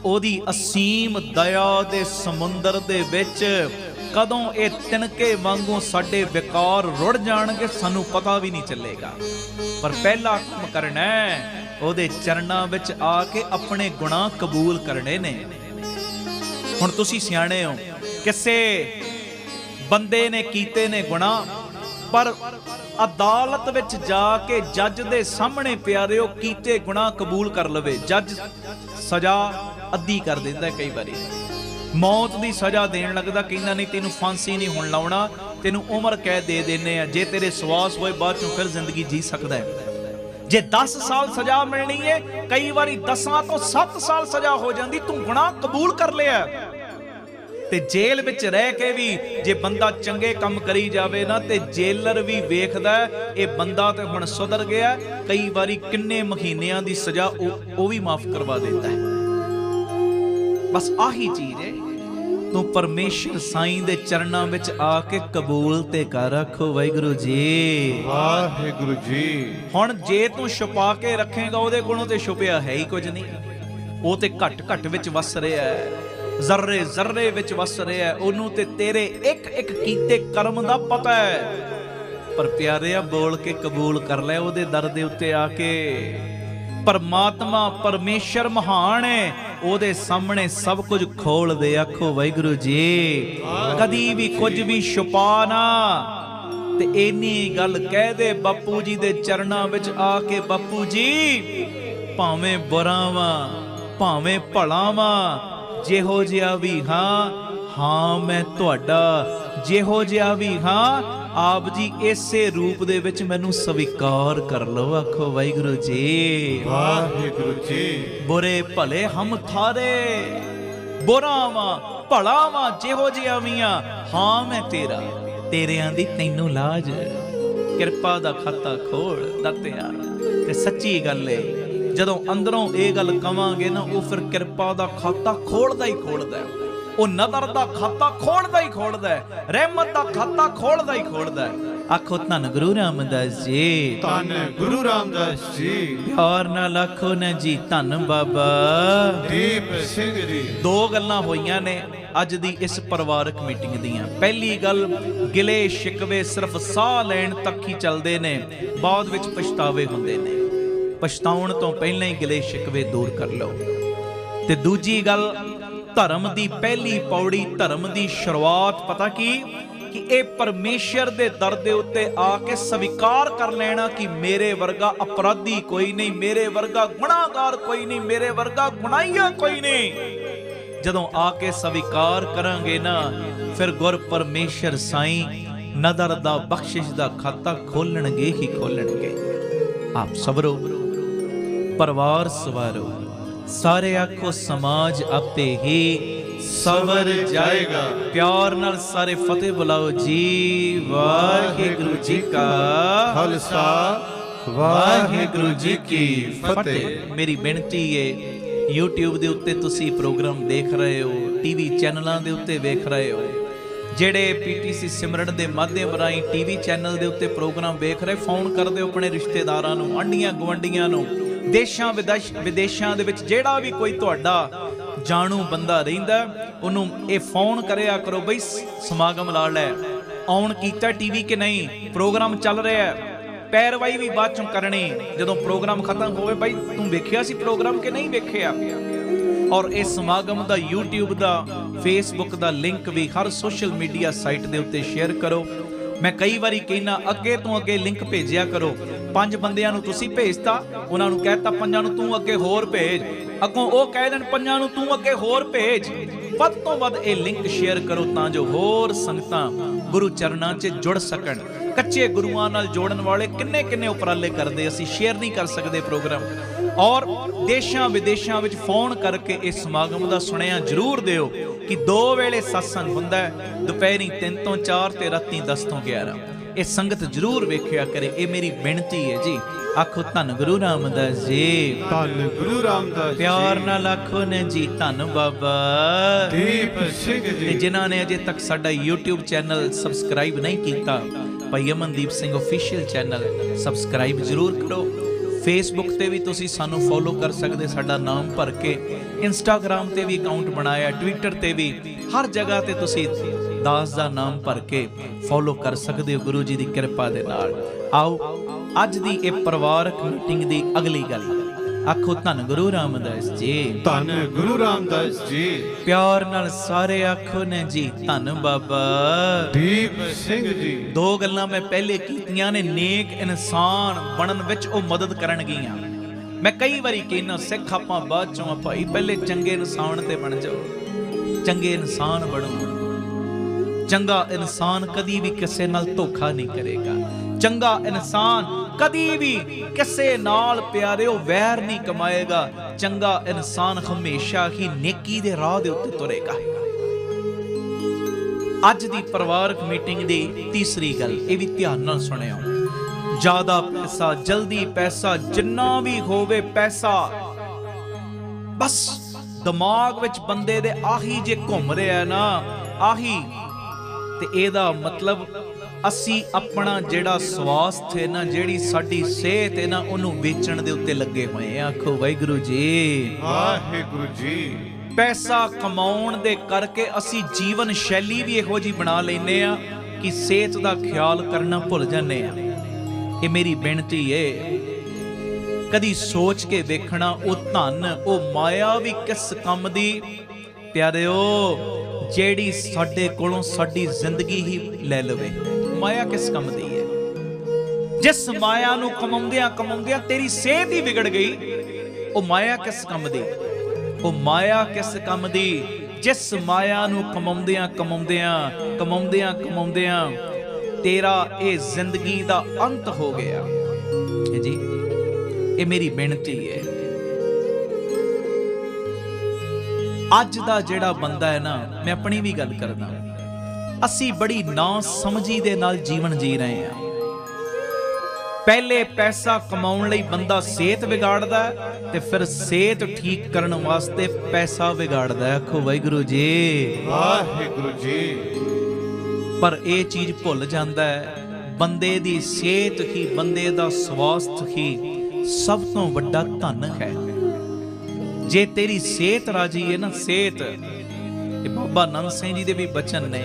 ਉਹਦੀ ਅਸੀਮ ਦਇਆ ਦੇ ਸਮੁੰਦਰ ਦੇ ਵਿੱਚ ਕਦੋਂ ਇਹ ਤਿਨਕੇ ਵਾਂਗੂ ਸਾਡੇ ਵਿਕਾਰ ਰੁੜ ਜਾਣਗੇ ਸਾਨੂੰ ਪਤਾ ਵੀ ਨਹੀਂ ਚੱਲੇਗਾ। ਪਰ ਪਹਿਲਾ ਕੰਮ ਕਰਨਾ ਹੈ, ਉਹਦੇ ਚਰਨਾਂ ਵਿੱਚ ਆ ਕੇ ਆਪਣੇ ਗੁਨਾਹ ਕਬੂਲ ਕਰਨੇ ਨੇ। ਹੁਣ ਤੁਸੀਂ ਸਿਆਣੇ ਹੋ, ਕਿਸੇ ਬੰਦੇ ਨੇ ਕੀਤੇ ਨੇ ਗੁਨਾਹ, ਪਰ ਅਦਾਲਤ ਵਿੱਚ ਜਾ ਕੇ ਜੱਜ ਦੇ ਸਾਹਮਣੇ ਪਿਆਰਿਓ ਕੀਤੇ ਗੁਨਾਹ ਕਬੂਲ ਕਰ ਲਵੇ, ਜੱਜ ਸਜ਼ਾ ਅੱਧੀ ਕਰ ਦਿੰਦਾ। ਕਈ ਵਾਰੀ ਮੌਤ ਦੀ ਸਜ਼ਾ ਦੇਣ ਲੱਗਦਾ, ਕਹਿੰਦਾ ਨਹੀਂ ਤੈਨੂੰ ਫਾਂਸੀ ਨਹੀਂ ਹੁਣ ਲਾਉਣਾ, ਤੈਨੂੰ ਉਮਰ ਕੈਦ ਦੇ ਦੇਣੇ ਆ, ਜੇ ਤੇਰੇ ਸਵਾਸ ਹੋਏ ਬਾਅਦ ਚੋਂ ਫਿਰ ਜ਼ਿੰਦਗੀ ਜੀ ਸਕਦਾ ਹੈ। ਜੇ 10 ਸਾਲ ਸਜ਼ਾ ਮਿਲਣੀ ਹੈ, ਕਈ ਵਾਰੀ 10 ਤੋਂ 7 ਸਾਲ ਸਜ਼ਾ ਹੋ ਜਾਂਦੀ, ਤੂੰ ਗੁਨਾਹ ਕਬੂਲ ਕਰ ਲਿਆ। ਤੇ ਜੇਲ੍ਹ ਵਿੱਚ ਰਹਿ ਕੇ ਵੀ ਜੇ ਬੰਦਾ ਚੰਗੇ ਕੰਮ ਕਰੀ ਜਾਵੇ ਨਾ, ਤੇ ਜੇਲਰ ਵੀ ਵੇਖਦਾ ਇਹ ਬੰਦਾ ਤੇ ਹੁਣ ਸੁਧਰ ਗਿਆ, ਕਈ ਵਾਰੀ ਕਿੰਨੇ ਮਹੀਨਿਆਂ ਦੀ ਸਜ਼ਾ ਉਹ ਵੀ ਮਾਫ ਕਰਵਾ ਦਿੰਦਾ ਹੈ। ਬਸ ਆਹੀ ਚੀਜ਼ ਹੈ, ਤੂੰ ਪਰਮੇਸ਼ਰ ਸਾਈਂ ਦੇ ਚਰਨਾਂ ਵਿੱਚ ਆ ਕੇ ਕਬੂਲ ਤੇ ਕਰ। ਰੱਖੋ ਵਾਹਿਗੁਰੂ ਜੀ, ਵਾਹਿਗੁਰੂ ਜੀ। ਹੁਣ ਜੇ ਤੂੰ ਛੁਪਾ ਕੇ ਰੱਖੇਗਾ, ਉਹਦੇ ਕੋਲੋਂ ਤੇ ਛੁਪਿਆ ਹੈ ਹੀ ਕੁਝ ਨਹੀਂ, ਉਹ ਤੇ ਘੱਟ ਘੱਟ ਵਿੱਚ ਵਸ ਰਿਹਾ ਹੈ, ਜ਼ਰਰੇ ਜ਼ਰਰੇ ਵਿੱਚ ਵਸ ਰਿਹਾ, ਉਹਨੂੰ ਤੇ ਤੇਰੇ ਇੱਕ ਇੱਕ ਕੀਤੇ ਕਰਮ ਦਾ ਪਤਾ ਹੈ। ਪਰ ਪਿਆਰਿਆ, ਬੋਲ ਕੇ ਕਬੂਲ ਕਰ ਲੈ ਉਹਦੇ ਦਰ ਦੇ ਉੱਤੇ ਆ ਕੇ। ਪਰਮਾਤਮਾ ਪਰਮੇਸ਼ਰ ਮਹਾਨ ਹੈ, ਉਹਦੇ ਸਾਹਮਣੇ ਸਭ ਕੁਝ ਖੋਲ ਦੇ। ਆਖੋ ਵਾਹਿਗੁਰੂ ਜੀ, ਕਦੀ ਵੀ ਕੁਝ ਵੀ ਛੁਪਾ ਨਾ, ਤੇ ਇੰਨੀ ਗੱਲ ਕਹਿ ਦੇ ਬਾਪੂ ਜੀ ਦੇ ਚਰਨਾਂ ਵਿੱਚ ਆ ਕੇ, ਬਾਪੂ ਜੀ ਭਾਵੇਂ ਬੁਰਾ ਵਾਂ ਭਾਵੇਂ ਭਲਾ ਵਾਂ, ਜਿਹੋ ਜਿਹਾ ਵੀ ਹਾਂ ਮੈਂ ਤੁਹਾਡਾ, ਜਿਹੋ ਜਿਹਾ ਵੀ ਹਾਂ ਆਪ ਜੀ ਇਸੇ ਰੂਪ ਦੇ ਵਿੱਚ ਮੈਨੂੰ ਸਵੀਕਾਰ ਕਰ ਲਓ। ਆਖੋ ਵਾਹਿਗੁਰੂ ਜੀ, ਵਾਹਿਗੁਰੂ ਜੀ। ਬੁਰੇ ਭਲੇ ਹਮ ਥਾਰੇ, बुरा वां भला वां जिहो जिहा भी आ, हाँ मैं तेरा, तेरियां दी तैनू लाज। किरपा दा खाता खोल दत्तिया। ते सच्ची गल है, जदों अंदरों ये गल कवांगे ना, वो फिर किरपा दा खाता खोलदा ही खोलदा है, वो नदर दा खाता खोलदा ही खोलदा है, रहमत दा खाता खोलदा ही खोलदा है। आखो धन गुरु रामदास जी, धन गुरु रामदास जी। प्यार नाल आखो ना जी धन बाबा दीप सिंह जी। दो गल्लां होईयां ने अज दी इस परिवारक मीटिंग दियां। पहली गल, गिले शिकवे सिर्फ साह लैण तक ही चलदे ने, बाद विच पछतावे हुंदे ने। पछताउण तो पहलां ही गिले शिकवे दूर कर लो। ते दूजी गल, धर्म दी पहली पौड़ी, धर्म दी शुरुआत पता की कि ये परमेश्वर दे दर दे उत्ते आके स्वीकार कर लेना कि मेरे वर्गा अपराधी कोई नहीं, मेरे वर्गा गुनाहगार कोई नहीं, मेरे वर्गा गुनाहिया कोई नहीं। जदों आके स्वीकार करांगे ना, फिर गुर परमेश्वर साईं नदर दा बख्शिश दा खाता खोलणगे ही खोलणगे। आप सबरो परिवार सवारो, सारे आखो समाज आपे ही सवर जाएगा। प्यार नाल सारे फतेह बुलाओ जी। वाहिगुरु जी का खालसा, वाहिगुरु जी की फतेह। मेरी बेनती है, YouTube ਦੇ ਉੱਤੇ ਤੁਸੀਂ ਪ੍ਰੋਗਰਾਮ ਦੇਖ ਰਹੇ ਹੋ, TV ਚੈਨਲਾਂ ਦੇ ਉੱਤੇ ਵੇਖ ਰਹੇ ਹੋ, ਜਿਹੜੇ PTC ਸਿਮਰਨ ਦੇ ਮਾਧਿਅਮ ਰਾਹੀਂ TV ਚੈਨਲ ਦੇ ਉੱਤੇ ਪ੍ਰੋਗਰਾਮ ਵੇਖ ਰਹੇ, ਫੋਨ ਕਰ ਦਿਓ ਆਪਣੇ ਰਿਸ਼ਤੇਦਾਰਾਂ ਨੂੰ, ਆਂਢੀਆਂ ਗੁਆਂਢੀਆਂ ਨੂੰ, ਦੇਸ਼ਾਂ ਵਿਦੇਸ਼ਾਂ ਦੇ ਵਿੱਚ ਜਿਹੜਾ ਵੀ ਕੋਈ ਤੁਹਾਡਾ ਜਾਣੂ ਬੰਦਾ ਰਹਿੰਦਾ, ਉਹਨੂੰ ਇਹ ਫੋਨ ਕਰਿਆ ਕਰੋ, ਬਈ ਸਮਾਗਮ ਲਾ ਲੈ, ਆਨ ਕੀਤਾ TV ਕਿ ਨਹੀਂ, ਪ੍ਰੋਗਰਾਮ ਚੱਲ ਰਿਹਾ ਹੈ। ਪੈਰਵਾਈ ਵੀ ਬਾਅਦ ਚੋਂ ਕਰਨੀ, ਜਦੋਂ ਪ੍ਰੋਗਰਾਮ ਖਤਮ ਹੋਵੇ, ਬਾਈ ਤੂੰ ਵੇਖਿਆ ਸੀ ਪ੍ਰੋਗਰਾਮ ਕਿ ਨਹੀਂ ਵੇਖਿਆ। ਔਰ ਇਸ ਸਮਾਗਮ ਦਾ YouTube ਦਾ, Facebook ਦਾ ਲਿੰਕ ਵੀ ਹਰ ਸੋਸ਼ਲ ਮੀਡੀਆ ਸਾਈਟ ਦੇ ਉੱਤੇ ਸ਼ੇਅਰ ਕਰੋ। ਮੈਂ ਕਈ ਵਾਰੀ ਕਹਿਣਾ, ਅੱਗੇ ਤੋਂ ਅੱਗੇ ਲਿੰਕ ਭੇਜਿਆ ਕਰੋ। 5 ਬੰਦਿਆਂ ਨੂੰ ਤੁਸੀਂ ਭੇਜਤਾ, ਉਹਨਾਂ ਨੂੰ ਕਹਿਤਾ 5 ਨੂੰ ਤੂੰ ਅੱਗੇ ਹੋਰ ਭੇਜ, ਅੱਗੋਂ ਉਹ ਕਹਿ ਦੇਣ 5 ਨੂੰ ਤੂੰ ਅੱਗੇ ਹੋਰ ਭੇਜ। ਵੱਧ ਤੋਂ ਵੱਧ ਇਹ ਲਿੰਕ ਸ਼ੇਅਰ ਕਰੋ ਤਾਂ ਜੋ ਹੋਰ ਸੰਗਤਾਂ ਗੁਰੂ ਚਰਨਾਂ 'ਚ ਜੁੜ ਸਕਣ। ਕੱਚੇ ਗੁਰੂਆਂ ਨਾਲ ਜੋੜਨ ਵਾਲੇ ਕਿੰਨੇ ਕਿੰਨੇ ਉਪਰਾਲੇ ਕਰਦੇ, ਅਸੀਂ ਸ਼ੇਅਰ ਨਹੀਂ ਕਰ ਸਕਦੇ ਪ੍ਰੋਗਰਾਮ। ਔਰ ਦੇਸ਼ਾਂ ਵਿਦੇਸ਼ਾਂ ਵਿੱਚ ਫੋਨ ਕਰਕੇ ਇਸ ਸਮਾਗਮ ਦਾ ਸੁਣਿਆ ਜ਼ਰੂਰ ਦਿਓ ਕਿ 2 ਵੇਲੇ ਸਤਸੰਗ ਹੁੰਦਾ ਹੈ, ਦੁਪਹਿਰੀ 3 ਤੋਂ 4 ਤੇ ਰਾਤੀ 10 ਤੋਂ 11। ਇਹ ਸੰਗਤ ਜ਼ਰੂਰ ਵੇਖਿਆ ਕਰੇ, ਇਹ ਮੇਰੀ ਬੇਨਤੀ ਹੈ ਜੀ। ਆਖੋ ਧੰਨ ਗੁਰੂ ਰਾਮਦਾਸ ਜੀ। ਧੰਨ ਗੁਰੂ ਰਾਮਦਾਸ ਜੀ। ਪਿਆਰ ਨਾਲ ਆਖੋ ਨੇ ਜੀ ਧੰਨ ਬਾਬਾ ਦੀਪ ਸਿੰਘ ਜੀ। ਜਿਨ੍ਹਾਂ ਨੇ ਅਜੇ ਤੱਕ ਸਾਡਾ YouTube ਚੈਨਲ ਸਬਸਕ੍ਰਾਈਬ ਨਹੀਂ ਕੀਤਾ, ਭਾਈ Amandeep Singh official channel subscribe ਜ਼ਰੂਰ ਕਰੋ। Facebook ਤੇ ਵੀ ਤੁਸੀਂ ਸਾਨੂੰ ਫੋਲੋ ਕਰ ਸਕਦੇ, ਸਾਡਾ ਨਾਮ ਭਰ ਕੇ। Instagram ਤੇ ਵੀ ਅਕਾਊਂਟ ਬਣਾਇਆ, Twitter ਤੇ ਵੀ, ਹਰ ਜਗ੍ਹਾ ਤੇ ਤੁਸੀਂ ਦਾਸ ਦਾ ਨਾਮ ਭਰ ਕੇ ਫੋਲੋ ਕਰ ਸਕਦੇ ਹੋ ਗੁਰੂ ਜੀ ਦੀ ਕਿਰਪਾ ਦੇ ਨਾਲ। ਆਓ ਅੱਜ ਦੀ ਇਹ ਪਰਿਵਾਰਕ ਮੀਟਿੰਗ ਦੀ ਅਗਲੀ ਗੱਲ। ਆਖੋ ਧੰਨ ਗੁਰੂ ਰਾਮਦਾਸ ਜੀ। ਧੰਨ ਗੁਰੂ ਰਾਮਦਾਸ ਜੀ। ਪਿਆਰ ਨਾਲ ਸਾਰੇ ਆਖੋ ਨੇ ਜੀ ਧੰਨ ਬਾਬਾ ਦੀਪ ਸਿੰਘ ਜੀ। 2 ਗੱਲਾਂ ਮੈਂ ਪਹਿਲੇ ਕੀਤੀਆਂ ਨੇ, ਨੇਕ ਇਨਸਾਨ ਬਣਨ ਵਿੱਚ ਉਹ ਮਦਦ ਕਰਨਗੀਆਂ। ਮੈਂ ਕਈ ਵਾਰੀ ਕਹਿਣਾ, ਸਿੱਖ ਆਪਾਂ ਬਾਅਦ ਚੋਂ ਆ ਭਾਈ, ਪਹਿਲੇ ਚੰਗੇ ਇਨਸਾਨ ਤੇ ਬਣ ਜਾਓ, ਚੰਗੇ ਇਨਸਾਨ ਬਣੋ। ਚੰਗਾ ਇਨਸਾਨ ਕਦੀ ਵੀ ਕਿਸੇ ਨਾਲ ਧੋਖਾ ਨਹੀਂ ਕਰੇਗਾ। ਚੰਗਾ ਇਨਸਾਨ ਕਦੀ ਵੀ ਕਿਸੇ ਨਾਲ ਪਿਆਰਿਓ ਵੈਰ ਨਹੀਂ ਕਮਾਏਗਾ। ਚੰਗਾ ਇਨਸਾਨ ਹਮੇਸ਼ਾ ਹੀ ਨੇਕੀ ਦੇ ਰਾਹ ਦੇ ਉੱਤੇ ਤੁਰੇਗਾ। ਅੱਜ ਦੀ ਪਰਿਵਾਰਕ ਮੀਟਿੰਗ ਦੀ ਤੀਸਰੀ ਗੱਲ, ਇਹ ਵੀ ਧਿਆਨ ਨਾਲ ਸੁਣਿਓ। ਜ਼ਿਆਦਾ ਪੈਸਾ, ਜਲਦੀ ਪੈਸਾ, ਜਿੰਨਾ ਵੀ ਹੋਵੇ ਪੈਸਾ, ਬਸ ਦਿਮਾਗ ਵਿੱਚ ਬੰਦੇ ਦੇ ਆਹੀ ਜੇ ਘੁੰਮ ਰਿਹਾ ਨਾ, ਆਹੀ, ਤੇ ਇਹਦਾ ਮਤਲਬ ਅਸੀਂ ਆਪਣਾ ਜਿਹੜਾ ਸਵਾਸਥ ਹੈ ਨਾ, ਜਿਹੜੀ ਸਾਡੀ ਸਿਹਤ ਹੈ ਨਾ, ਉਹਨੂੰ ਵੇਚਣ ਦੇ ਉੱਤੇ ਲੱਗੇ ਹੋਏ ਆ। ਆਖੋ ਵਾਹਿਗੁਰੂ ਜੀ। ਵਾਹਿਗੁਰੂ ਜੀ। ਪੈਸਾ ਕਮਾਉਣ ਦੇ ਕਰਕੇ ਅਸੀਂ ਜੀਵਨ ਸ਼ੈਲੀ ਵੀ ਇਹੋ ਜਿਹੀ ਬਣਾ ਲੈਨੇ ਆ ਕਿ ਸਿਹਤ ਦਾ ਖਿਆਲ ਕਰਨਾ ਭੁੱਲ ਜਾਂਦੇ ਆ। ਇਹ ਮੇਰੀ ਬੇਨਤੀ ਏ, ਕਦੀ ਸੋਚ ਕੇ ਵੇਖਣਾ, ਉਹ ਧਨ, ਉਹ ਮਾਇਆ ਵੀ ਕਿਸ ਕੰਮ ਦੀ ਪਿਆਰਿਓ, ਜਿਹੜੀ ਸਾਡੇ ਕੋਲੋਂ ਸਾਡੀ ਜ਼ਿੰਦਗੀ ਹੀ ਲੈ ਲਵੇ। ਮਾਇਆ ਕਿਸ ਕੰਮ ਦੀ ਹੈ? ਜਿਸ ਮਾਇਆ ਨੂੰ ਕਮਾਉਂਦਿਆਂ ਕਮਾਉਂਦਿਆਂ ਤੇਰੀ ਸਿਹਤ ਹੀ ਵਿਗੜ ਗਈ, ਉਹ ਮਾਇਆ ਕਿਸ ਕੰਮ ਦੀ? ਉਹ ਮਾਇਆ ਕਿਸ ਕੰਮ ਦੀ ਜਿਸ ਮਾਇਆ ਨੂੰ ਕਮਾਉਂਦਿਆਂ ਕਮਾਉਂਦਿਆਂ ਤੇਰਾ ਇਹ ਜ਼ਿੰਦਗੀ ਦਾ ਅੰਤ ਹੋ ਗਿਆ ਹੈ ਜੀ। ਇਹ ਮੇਰੀ ਬੇਨਤੀ ਹੈ। ਅੱਜ ਦਾ ਜਿਹੜਾ ਬੰਦਾ ਹੈ ਨਾ, ਮੈਂ ਆਪਣੀ ਵੀ ਗੱਲ ਕਰਦਾ, ਅਸੀਂ ਬੜੀ ਨਾ ਸਮਝੀ ਦੇ ਨਾਲ ਜੀਵਨ ਜੀ ਰਹੇ ਹਾਂ। ਪਹਿਲੇ ਪੈਸਾ ਕਮਾਉਣ ਲਈ ਬੰਦਾ ਸਿਹਤ ਵਿਗਾੜਦਾ ਤੇ ਫਿਰ ਸਿਹਤ ਠੀਕ ਕਰਨ ਵਾਸਤੇ ਪੈਸਾ ਵਿਗਾੜਦਾ। ਆਖੋ ਵਾਹਿਗੁਰੂ ਜੀ, ਵਾਹਿਗੁਰੂ ਜੀ। ਪਰ ਇਹ ਚੀਜ਼ ਭੁੱਲ ਜਾਂਦਾ ਹੈ, ਬੰਦੇ ਦੀ ਸਿਹਤ ਹੀ, ਬੰਦੇ ਦਾ ਸਵਾਸਥ ਹੀ ਸਭ ਤੋਂ ਵੱਡਾ ਧਨ ਹੈ। ਜੇ ਤੇਰੀ ਸਿਹਤ ਰਾਜੀ ਹੈ ਨਾ, ਸਿਹਤ, ਇਹ ਬਾਬਾ ਨੰਦ ਸਿੰਘ ਜੀ ਦੇ ਵੀ ਬਚਨ ਨੇ,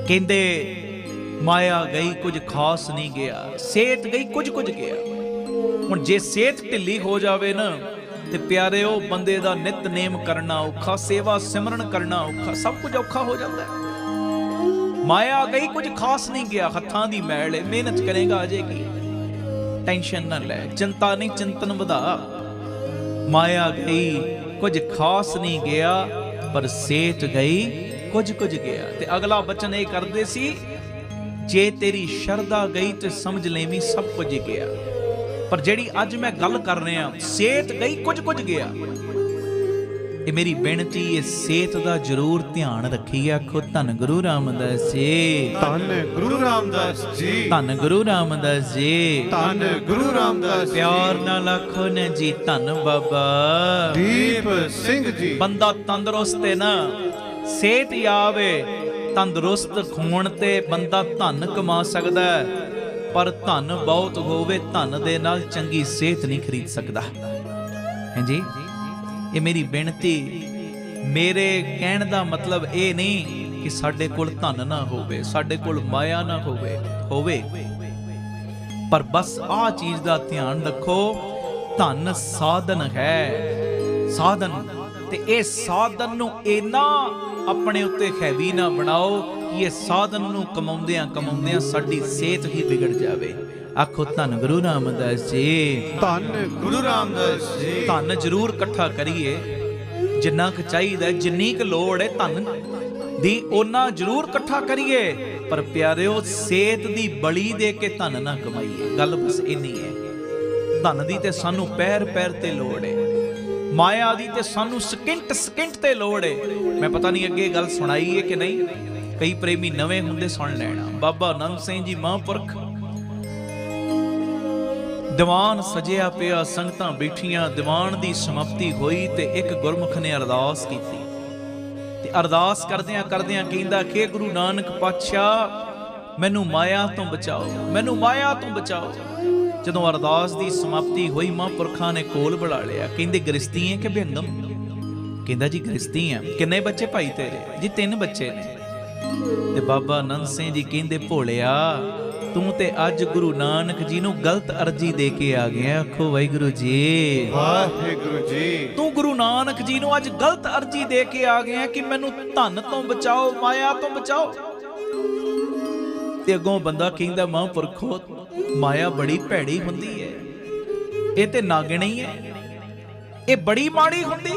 ਕਹਿੰਦੇ ਮਾਇਆ ਗਈ ਕੁਝ ਖਾਸ ਨਹੀਂ ਗਿਆ, ਸਿਹਤ ਗਈ ਕੁਝ ਗਿਆ। ਹੁਣ ਜੇ ਸਿਹਤ ਢਿੱਲੀ ਹੋ ਜਾਵੇ ਨਾ ਤੇ ਪਿਆਰਿਓ, ਬੰਦੇ ਦਾ ਨਿਤਨੇਮ ਕਰਨਾ ਔਖਾ, ਸੇਵਾ ਸਿਮਰਨ ਕਰਨਾ ਔਖਾ, ਸਭ ਕੁਝ ਔਖਾ ਹੋ ਜਾਂਦਾ ਹੈ। ਮਾਇਆ ਗਈ ਕੁਝ ਖਾਸ ਨਹੀਂ ਗਿਆ, ਹੱਥਾਂ ਦੀ ਮੈਲ ਹੈ, ਮਿਹਨਤ ਕਰੇਗਾ ਅਜੇਗੀ, ਟੈਨਸ਼ਨ ਨਾ ਲੈ, ਚਿੰਤਾ ਨਹੀਂ ਚਿੰਤਨ ਵਧਾ। ਮਾਇਆ ਗਈ ਕੁਝ ਖਾਸ ਨਹੀਂ ਗਿਆ, ਪਰ ਸਿਹਤ ਗਈ ਕੁਝ ਗਿਆ। ਤੇ ਅਗਲਾ ਬਚਨ ਇਹ ਕਰਦੇ ਸੀ, ਜੇ ਤੇਰੀ ਸ਼ਰਧਾ ਗਈ ਤੇ ਸਮਝ ਲੈਵੀਂ ਸਭ ਕੁਝ ਗਿਆ। ਪਰ ਜਿਹੜੀ ਅੱਜ ਮੈਂ ਗੱਲ ਕਰ ਰਿਹਾ, ਸਿਹਤ ਗਈ ਕੁਝ ਗਿਆ। ਇਹ ਮੇਰੀ ਬੇਨਤੀ ਹੈ, ਸਿਹਤ ਦਾ ਜ਼ਰੂਰ ਧਿਆਨ ਰੱਖੀ। ਆਖੋ ਧੰਨ ਗੁਰੂ ਰਾਮਦਾਸ ਜੀ, ਧੰਨ ਗੁਰੂ ਰਾਮਦਾਸ ਜੀ, ਧੰਨ ਗੁਰੂ ਰਾਮਦਾਸ ਜੀ, ਧੰਨ ਗੁਰੂ ਰਾਮਦਾਸ। ਪਿਆਰ ਨਾਲ ਆਖੋ ਨੇ ਜੀ, ਧੰਨ ਬਾਬਾ ਦੀਪ ਸਿੰਘ ਜੀ। ਬੰਦਾ ਤੰਦਰੁਸਤ ਹੈ ਨਾ, ਸਿਹਤ ਆਵੇ, ਤੰਦਰੁਸਤ ਖੂਨ ਤੇ ਬੰਦਾ ਧਨ ਕਮਾ ਸਕਦਾ ਹੈ, ਪਰ ਧਨ ਬਹੁਤ ਹੋਵੇ, ਧਨ ਦੇ ਨਾਲ ਚੰਗੀ ਸਿਹਤ ਨਹੀਂ ਖਰੀਦ ਸਕਦਾ। ਹਾਂਜੀ, ਇਹ ਮੇਰੀ ਬੇਨਤੀ, ਮੇਰੇ ਕਹਿਣ ਦਾ ਮਤਲਬ ਇਹ ਨਹੀਂ ਕਿ ਸਾਡੇ ਕੋਲ ਧਨ ਨਾ ਹੋਵੇ, ਸਾਡੇ ਕੋਲ ਮਾਇਆ ਨਾ ਹੋਵੇ, ਪਰ ਬਸ ਆਹ ਚੀਜ਼ ਦਾ ਧਿਆਨ ਰੱਖੋ, ਧਨ ਸਾਧਨ ਹੈ, ਸਾਧਨ, ਤੇ ਇਹ ਸਾਧਨ ਨੂੰ ਇੰਨਾ ਆਪਣੇ ਉੱਤੇ ਹੈਵੀ ਨਾ ਬਣਾਓ ਕਿ ਇਹ ਸਾਧਨ ਨੂੰ ਕਮਾਉਂਦਿਆਂ ਸਾਡੀ ਸਿਹਤ ਹੀ ਵਿਗੜ ਜਾਵੇ। ਆਖੋ ਧੰਨ ਗੁਰੂ ਰਾਮਦਾਸ ਜੀ, ਧੰਨ ਗੁਰੂ ਰਾਮਦਾਸ ਜੀ। ਧਨ ਜ਼ਰੂਰ ਇਕੱਠਾ ਕਰੀਏ, ਜਿੰਨਾ ਕੁ ਚਾਹੀਦਾ, ਜਿੰਨੀ ਕੁ ਲੋੜ ਹੈ ਧਨ ਦੀ, ਉਹਨਾਂ ਜ਼ਰੂਰ ਇਕੱਠਾ ਕਰੀਏ, ਪਰ ਪਿਆਰਿਓ, ਸਿਹਤ ਦੀ ਬਲੀ ਦੇ ਕੇ ਧਨ ਨਾ ਕਮਾਈਏ। ਗੱਲ ਬਸ ਇੰਨੀ ਹੈ। ਧਨ ਦੀ ਤੇ ਸਾਨੂੰ ਪੈਰ ਤੇ ਲੋੜ ਹੈ, ਮਾਇਆ ਦੀ ਤੇ ਸਾਨੂੰ ਸਕਿੰਟ ਤੇ ਲੋੜ ਹੈ। ਮੈਂ ਪਤਾ ਨਹੀਂ ਅੱਗੇ ਗੱਲ ਸੁਣਾਈ ਹੈ ਕਿ ਨਹੀਂ, ਕਈ ਪ੍ਰੇਮੀ ਨਵੇਂ ਹੁੰਦੇ ਸੁਣ ਲੈਣਾ। ਬਾਬਾ ਨੰਦ ਸਿੰਘ ਜੀ ਮਹਾਂਪੁਰਖ, ਦੀਵਾਨ ਸਜਿਆ ਪਿਆ, ਸੰਗਤਾਂ ਬੈਠੀਆਂ, ਦੀਵਾਨ ਦੀ ਸਮਾਪਤੀ ਹੋਈ ਤੇ ਇੱਕ ਗੁਰਮੁਖ ਨੇ ਅਰਦਾਸ ਕੀਤੀ, ਤੇ ਅਰਦਾਸ ਕਰਦਿਆਂ ਕਹਿੰਦਾ ਕਿ ਗੁਰੂ ਨਾਨਕ ਪਾਤਸ਼ਾਹ, ਮੈਨੂੰ ਮਾਇਆ ਤੋਂ ਬਚਾਓ, ਮੈਨੂੰ ਮਾਇਆ ਤੋਂ ਬਚਾਓ। ਜਦੋਂ ਅਰਦਾਸ ਦੀ ਸਮਾਪਤੀ ਹੋਈ, ਮਹਾਂਪੁਰਖਾਂ ਨੇ ਕੋਲ ਬੁਲਾ ਲਿਆ, ਕਹਿੰਦੇ ਗ੍ਰਸਤੀ ਹੈ ਕਿ ਬਿਹੰਗਮ? ਕਹਿੰਦਾ ਜੀ ਗ੍ਰਸਤੀ ਹੈ। ਕਿੰਨੇ ਬੱਚੇ ਭਾਈ ਤੇਰੇ? ਜੀ 3 ਬੱਚੇ ਨੇ। ਤੇ ਬਾਬਾ ਨੰਦ ਸਿੰਘ ਜੀ ਕਹਿੰਦੇ, ਭੋਲਿਆ, ਤੂੰ ਤੇ ਅੱਜ ਗੁਰੂ ਨਾਨਕ ਜੀ ਨੂੰ ਗਲਤ ਅਰਜੀ ਦੇ ਕੇ ਆ ਗਿਆ। ਆਖੋ ਵਾਹਿਗੁਰੂ ਜੀ, ਵਾਹਿਗੁਰੂ ਜੀ। ਤੂੰ ਗੁਰੂ ਨਾਨਕ ਜੀ ਨੂੰ ਅੱਜ ਗਲਤ ਅਰਜੀ ਦੇ ਕੇ ਆ ਗਿਆ ਕਿ ਮੈਨੂੰ ਧਨ ਤੋਂ ਬਚਾਓ, ਮਾਇਆ ਤੋਂ ਬਚਾਓ। ਤੇ ਅੱਗੋਂ ਬੰਦਾ ਕਹਿੰਦਾ, ਮਹਾਂਪੁਰਖੋ, ਮਾਇਆ ਬੜੀ ਭੈੜੀ ਹੁੰਦੀ ਹੈ, ਇਹ ਤੇ ਨਾਗਣੀ ਹੈ, ਇਹ ਬੜੀ ਮਾੜੀ ਹੁੰਦੀ,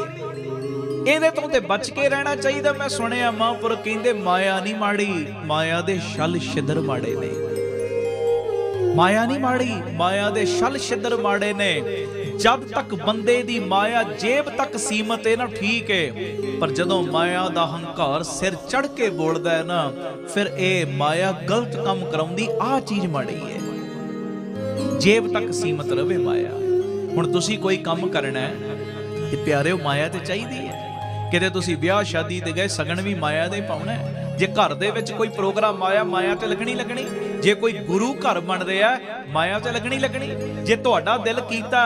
ਇਹਦੇ ਤੋਂ ਤੇ ਬਚ ਕੇ ਰਹਿਣਾ ਚਾਹੀਦਾ। ਮੈਂ ਸੁਣਿਆ ਮਹਾਂਪੁਰਖ ਕਹਿੰਦੇ, ਮਾਇਆ ਨਹੀਂ ਮਾੜੀ, ਮਾਇਆ ਦੇ ਛਲ ਛਿੱਦਰ ਮਾੜੇ ਨੇ। ਮਾਇਆ ਨਹੀਂ ਮਾੜੀ, ਮਾਇਆ ਦੇ ਛਲ ਛਿੱਦਰ ਮਾੜੇ ਨੇ। ਜਦ ਤੱਕ ਬੰਦੇ ਦੀ ਮਾਇਆ ਜੇਬ ਤੱਕ ਸੀਮਤ ਹੈ ਨਾ, ਠੀਕ ਹੈ, ਪਰ ਜਦੋਂ ਮਾਇਆ ਦਾ ਹੰਕਾਰ ਸਿਰ ਚੜ ਕੇ ਬੋਲਦਾ ਹੈ ਨਾ, ਫਿਰ ਇਹ ਮਾਇਆ ਗਲਤ ਕੰਮ ਕਰਾਉਂਦੀ। ਆਹ ਚੀਜ਼ ਮਾੜੀ ਹੈ, ਜੇਬ ਤੱਕ ਸੀਮਤ ਰਵੇ ਮਾਇਆ। ਹੁਣ ਤੁਸੀਂ ਕੋਈ ਕੰਮ ਕਰਨਾ ਹੈ ਤੇ ਪਿਆਰਿਓ, ਮਾਇਆ ਤੇ ਚਾਹੀਦੀ ਹੈ। ਕਿਤੇ ਤੁਸੀਂ ਵਿਆਹ ਸ਼ਾਦੀ ਤੇ ਗਏ, ਸਗਨ ਵੀ ਮਾਇਆ ਦੇ ਪਾਉਣਾ ਹੈ। ਜੇ ਘਰ ਦੇ ਵਿੱਚ ਕੋਈ ਪ੍ਰੋਗਰਾਮ ਮਾਇਆ ਤੇ ਲੱਗਣੀ। ਜੇ ਕੋਈ ਗੁਰੂ ਘਰ ਬਣ ਰਿਹਾ, ਮਾਇਆ ਤੇ ਲੱਗਣੀ। ਜੇ ਤੁਹਾਡਾ ਦਿਲ ਕੀਤਾ,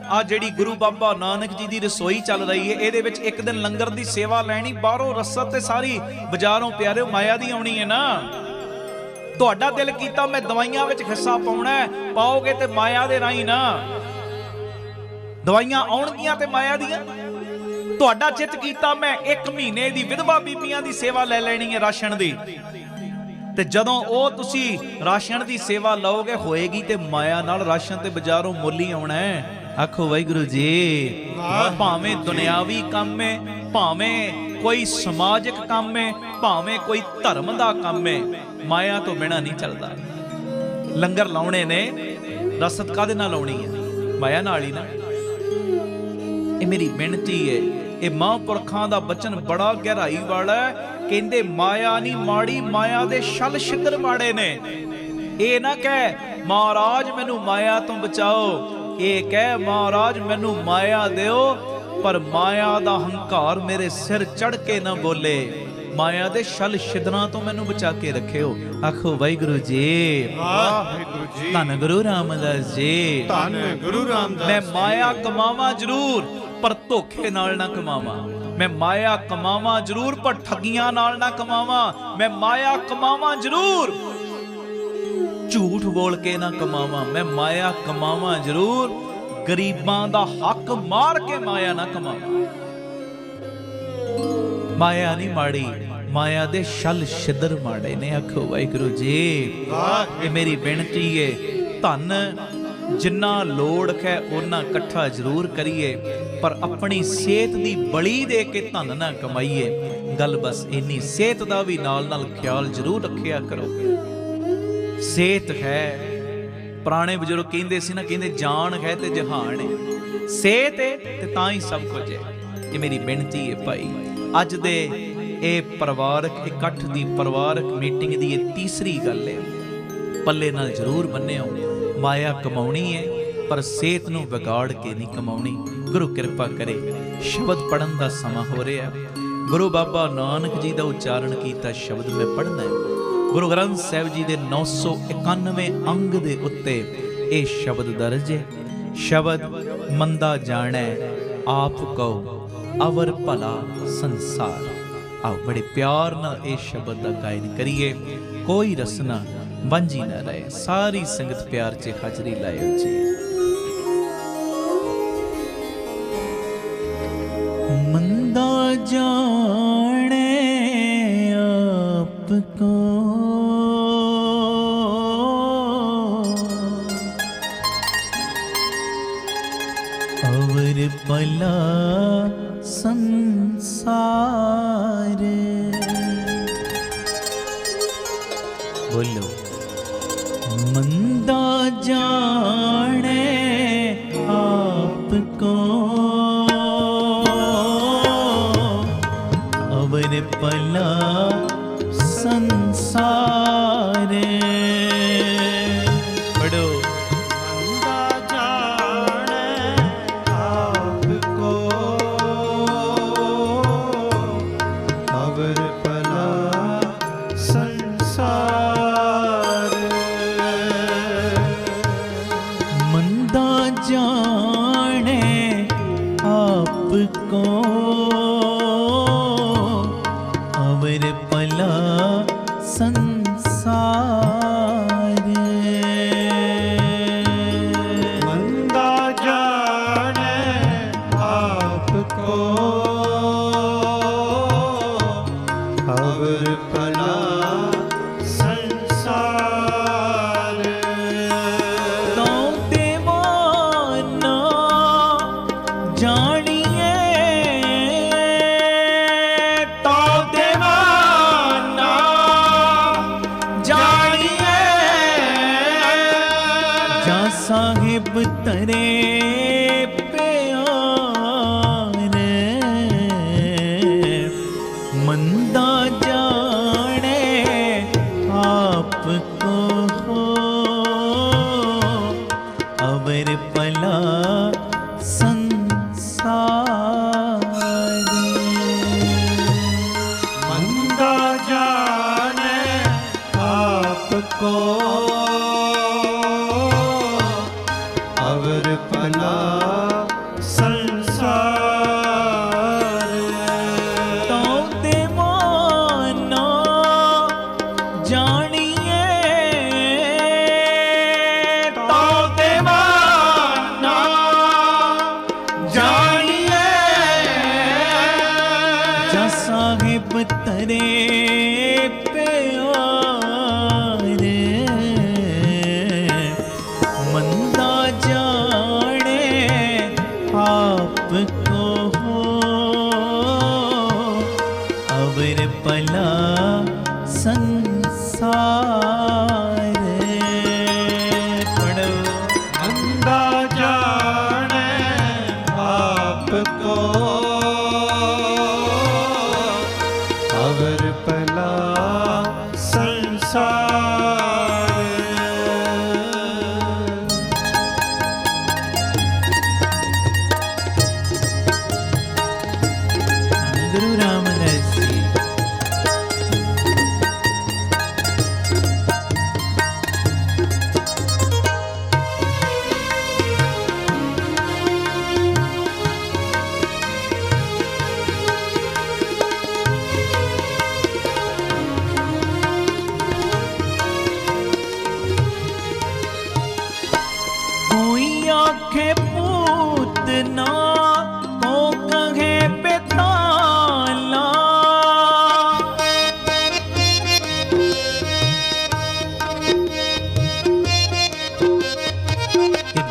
ਆ ਜਿਹੜੀ ਗੁਰੂ ਬਾਬਾ ਨਾਨਕ ਜੀ ਦੀ ਰਸੋਈ ਚੱਲ ਰਹੀ ਹੈ, ਇਹਦੇ ਵਿੱਚ ਇੱਕ ਦਿਨ ਲੰਗਰ ਦੀ ਸੇਵਾ ਲੈਣੀ, ਬਾਹਰੋਂ ਰਸਦ ਤੇ ਸਾਰੀ ਬਾਜ਼ਾਰੋਂ ਪਿਆਰਿਓ ਮਾਇਆ ਦੀ ਆਉਣੀ ਹੈ ਨਾ। ਤੁਹਾਡਾ ਦਿਲ ਕੀਤਾ ਮੈਂ ਦਵਾਈਆਂ ਵਿੱਚ ਹਿੱਸਾ ਪਾਉਣਾ, ਪਾਓਗੇ ਤੇ ਮਾਇਆ ਦੇ ਰਾਹੀਂ ਨਾ, ਦਵਾਈਆਂ ਆਉਣਗੀਆਂ ਤੇ ਮਾਇਆ ਦੀਆਂ। ਤੁਹਾਡਾ ਚਿੱਤ ਕੀਤਾ ਮੈਂ 1 ਮਹੀਨੇ ਦੀ ਵਿਧਵਾ ਬੀਬੀਆਂ ਦੀ ਸੇਵਾ ਲੈ ਲੈਣੀ ਹੈ, ਰਾਸ਼ਨ ਦੀ, ਤੇ ਜਦੋਂ ਉਹ ਤੁਸੀਂ ਰਾਸ਼ਨ ਦੀ ਸੇਵਾ ਲਓਗੇ, ਹੋਏਗੀ ਤੇ ਮਾਇਆ ਨਾਲ, ਰਾਸ਼ਨ ਤੇ ਬਾਜ਼ਾਰੋਂ ਮੁੱਲ ਹੀ ਆਉਣਾ ਹੈ। ਆਖੋ ਵਾਹਿਗੁਰੂ ਜੀ। ਭਾਵੇਂ ਦੁਨਿਆਵੀ ਕੰਮ ਹੈ, ਭਾਵੇਂ ਕੋਈ ਸਮਾਜਿਕ ਕੰਮ ਹੈ, ਭਾਵੇਂ ਕੋਈ ਧਰਮ ਦਾ ਕੰਮ ਹੈ, ਮਾਇਆ ਤੋਂ ਬਿਨਾਂ ਨਹੀਂ ਚੱਲਦਾ। ਲੰਗਰ ਲਾਉਣੇ ਨੇ, ਰਸਦ ਕਾਹਦੇ ਨਾਲ ਲਾਉਣੀ ਹੈ? ਮਾਇਆ ਨਾਲ ਹੀ ਨਾ। ਇਹ ਮੇਰੀ ਬੇਨਤੀ ਹੈ, ਇਹ ਮਹਾਂਪੁਰਖਾਂ ਦਾ ਬਚਨ ਬੜਾ ਗਹਿਰਾਈ ਵਾਲਾ ਹੈ। ਕਹਿੰਦੇ ਮਾਇਆ ਨਹੀਂ ਮਾੜੀ, ਮਾਇਆ ਦੇ ਛਲ ਛਿੱਦਰ ਮਾੜੇ ਨੇ। ਇਹ ਨਾ ਕਹਿ ਮਹਾਰਾਜ ਮੈਨੂੰ ਮਾਇਆ ਤੋਂ ਬਚਾਓ, ਇਹ ਕਹਿ ਮਹਾਰਾਜ ਮੈਨੂੰ ਮਾਇਆ ਦਿਓ, ਪਰ ਮਾਇਆ ਦਾ ਹੰਕਾਰ ਮੇਰੇ ਸਿਰ ਚੜ ਕੇ ਨਾ ਬੋਲੇ। ਮਾਇਆ ਦੇ ਛਲ ਛਿਦਰਾਂ ਤੋਂ ਮੈਨੂੰ ਬਚਾ ਕੇ ਰੱਖਿਓ। ਆਖੋ ਵਾਹਿਗੁਰੂ ਜੀ, ਵਾਹਿਗੁਰੂ ਜੀ, ਧੰਨ ਗੁਰੂ ਰਾਮਦਾਸ ਜੀ, ਧੰਨ ਗੁਰੂ ਰਾਮਦਾਸ। ਮੈਂ ਮਾਇਆ ਕਮਾਵਾਂ ਜ਼ਰੂਰ, ਪਰ ਧੋਖੇ ਨਾਲ ਨਾ ਕਮਾਵਾਂ। ਮੈਂ ਮਾਇਆ ਕਮਾਵਾਂ ਜ਼ਰੂਰ, ਪਰ ਠੱਗੀਆਂ ਨਾਲ ਨਾ ਕਮਾਵਾਂ। ਮੈਂ ਮਾਇਆ ਕਮਾਵਾਂ ਜ਼ਰੂਰ, ਝੂਠ ਬੋਲ ਕੇ ਨਾ ਕਮਾਵਾਂ। ਮੈਂ ਮਾਇਆ ਕਮਾਵਾਂ ਜ਼ਰੂਰ, ਗਰੀਬਾਂ ਦਾ ਹੱਕ ਮਾਰ ਕੇ ਮਾਇਆ ਨਾ ਕਮਾਵਾਂ। ਮਾਇਆ ਨਹੀਂ ਮਾੜੀ, ਮਾਇਆ ਦੇ ਛਲ ਛਿੱਦਰ ਮਾੜੇ ਨੇ। ਆਖੋ ਵਾਹਿਗੁਰੂ ਜੀ। ਇਹ ਮੇਰੀ ਬੇਨਤੀ ਏ, ਧਨ ਜਿੰਨਾ ਲੋੜ ਹੈ ਉਹਨਾਂ ਇਕੱਠਾ ਜ਼ਰੂਰ ਕਰੀਏ, ਪਰ ਆਪਣੀ ਸਿਹਤ ਦੀ ਬਲੀ ਦੇ ਕੇ ਧਨ ਨਾ ਕਮਾਈਏ। ਗੱਲ ਬਸ ਇੰਨੀ, ਸਿਹਤ ਦਾ ਵੀ ਨਾਲ ਨਾਲ ਖਿਆਲ ਜ਼ਰੂਰ ਰੱਖਿਆ ਕਰੋ। ਸਿਹਤ ਹੈ, ਪੁਰਾਣੇ ਬਜ਼ੁਰਗ ਕਹਿੰਦੇ ਸੀ ਨਾ, ਕਹਿੰਦੇ ਜਾਨ ਹੈ ਤੇ ਜਹਾਨ ਹੈ। ਸਿਹਤ ਹੈ ਤੇ ਤਾਂ ਹੀ ਸਭ ਕੁਝ ਹੈ। ਇਹ ਮੇਰੀ ਬੇਨਤੀ ਹੈ ਭਾਈ। ਅੱਜ ਦੇ ਇਹ ਪਰਿਵਾਰਕ ਇਕੱਠ ਦੀ, ਪਰਿਵਾਰਕ ਮੀਟਿੰਗ ਦੀ ਇਹ ਤੀਸਰੀ ਗੱਲ ਹੈ। ਪੱਲੇ ਨਾਲ ਜ਼ਰੂਰ ਬੰਨਿਓ। ਮਾਇਆ ਕਮਾਉਣੀ ਹੈ, ਪਰ ਸਿਹਤ ਨੂੰ ਵਿਗਾੜ ਕੇ ਨਹੀਂ ਕਮਾਉਣੀ। ਗੁਰੂ ਕਿਰਪਾ ਕਰੇ। ਸ਼ਬਦ ਪੜਨ ਦਾ ਸਮਾਂ ਹੋ ਰਿਹਾ। ਗੁਰੂ ਬਾਬਾ ਨਾਨਕ ਜੀ ਦਾ ਉਚਾਰਨ ਕੀਤਾ ਸ਼ਬਦ ਮੈਂ ਪੜ੍ਹਨਾ ਹੈ। ਗੁਰੂ ਗ੍ਰੰਥ ਸਾਹਿਬ ਜੀ ਦੇ 991 ਅੰਗ ਦੇ ਉੱਤੇ ਇਹ ਸ਼ਬਦ ਦਰਜ ਹੈ। ਸ਼ਬਦ ਮੰਦਾ ਜਾਣੈ ਆਪ ਕਉ ਅਵਰ ਭਲਾ ਸੰਸਾਰ। ਆਓ ਬੜੇ ਪਿਆਰ ਨਾਲ ਇਹ ਸ਼ਬਦ ਦਾ ਗਾਇਨ ਕਰੀਏ। ਕੋਈ ਰਸਨਾ ਵਾਂਝੀ ਨਾ ਰਹੇ। ਸਾਰੀ ਸੰਗਤ ਪਿਆਰ 'ਚ ਹਾਜ਼ਰੀ ਲਾਇਓ ਜੀ। ਮੰਦਾ ਜਾਣੈ ਆਪ ਕੋ अवर भला संसार। बोलो मंदा जाने आपको अवर भला संसार। पढ़ो साहिब तरे प्यार मंदा जाने आपको हो अवर पला संसार। मंदा जाने आपको अवर भला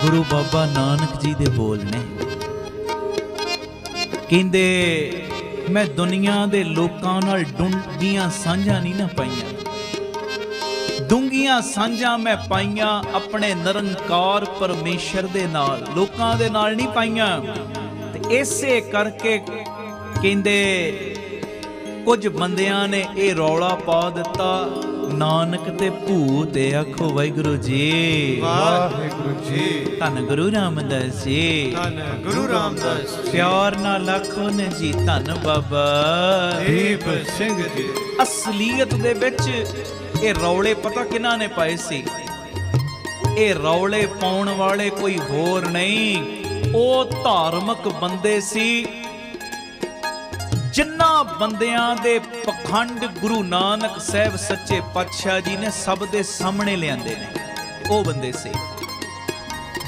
गुरु बाबा नानक जी दे बोल ने। कहंदे मैं दुनिया दे लोकां नाल डूंघियां सांझां नहीं ना पाईयां, डूंघियां सांझां मैं पाईयां अपने निरंकार परमेश्वर दे नाल, लोकां दे नाल नहीं पाईयां। ते इसे करके कहंदे कुछ बंदियां ने ये रौला पा दिता, नानक ते भूत। आखो वाहिगुरु जी, वाहिगुरु जी। धन गुरु रामदास जी, धन गुरु रामदास जी। प्यार नाल आखो ने जी धन बाबा दीप सिंह जी। असलीयत दे विच ये रौले पता किन्हां ने पाए सी? ये रौले पाउण वाले कोई होर नहीं, ओ धार्मिक बंदे सी जिन्हां बंदियां दे पखंड गुरु नानक साहब सच्चे पातशाह जी ने सब दे सामने लिआंदे ने। ओ बंदे से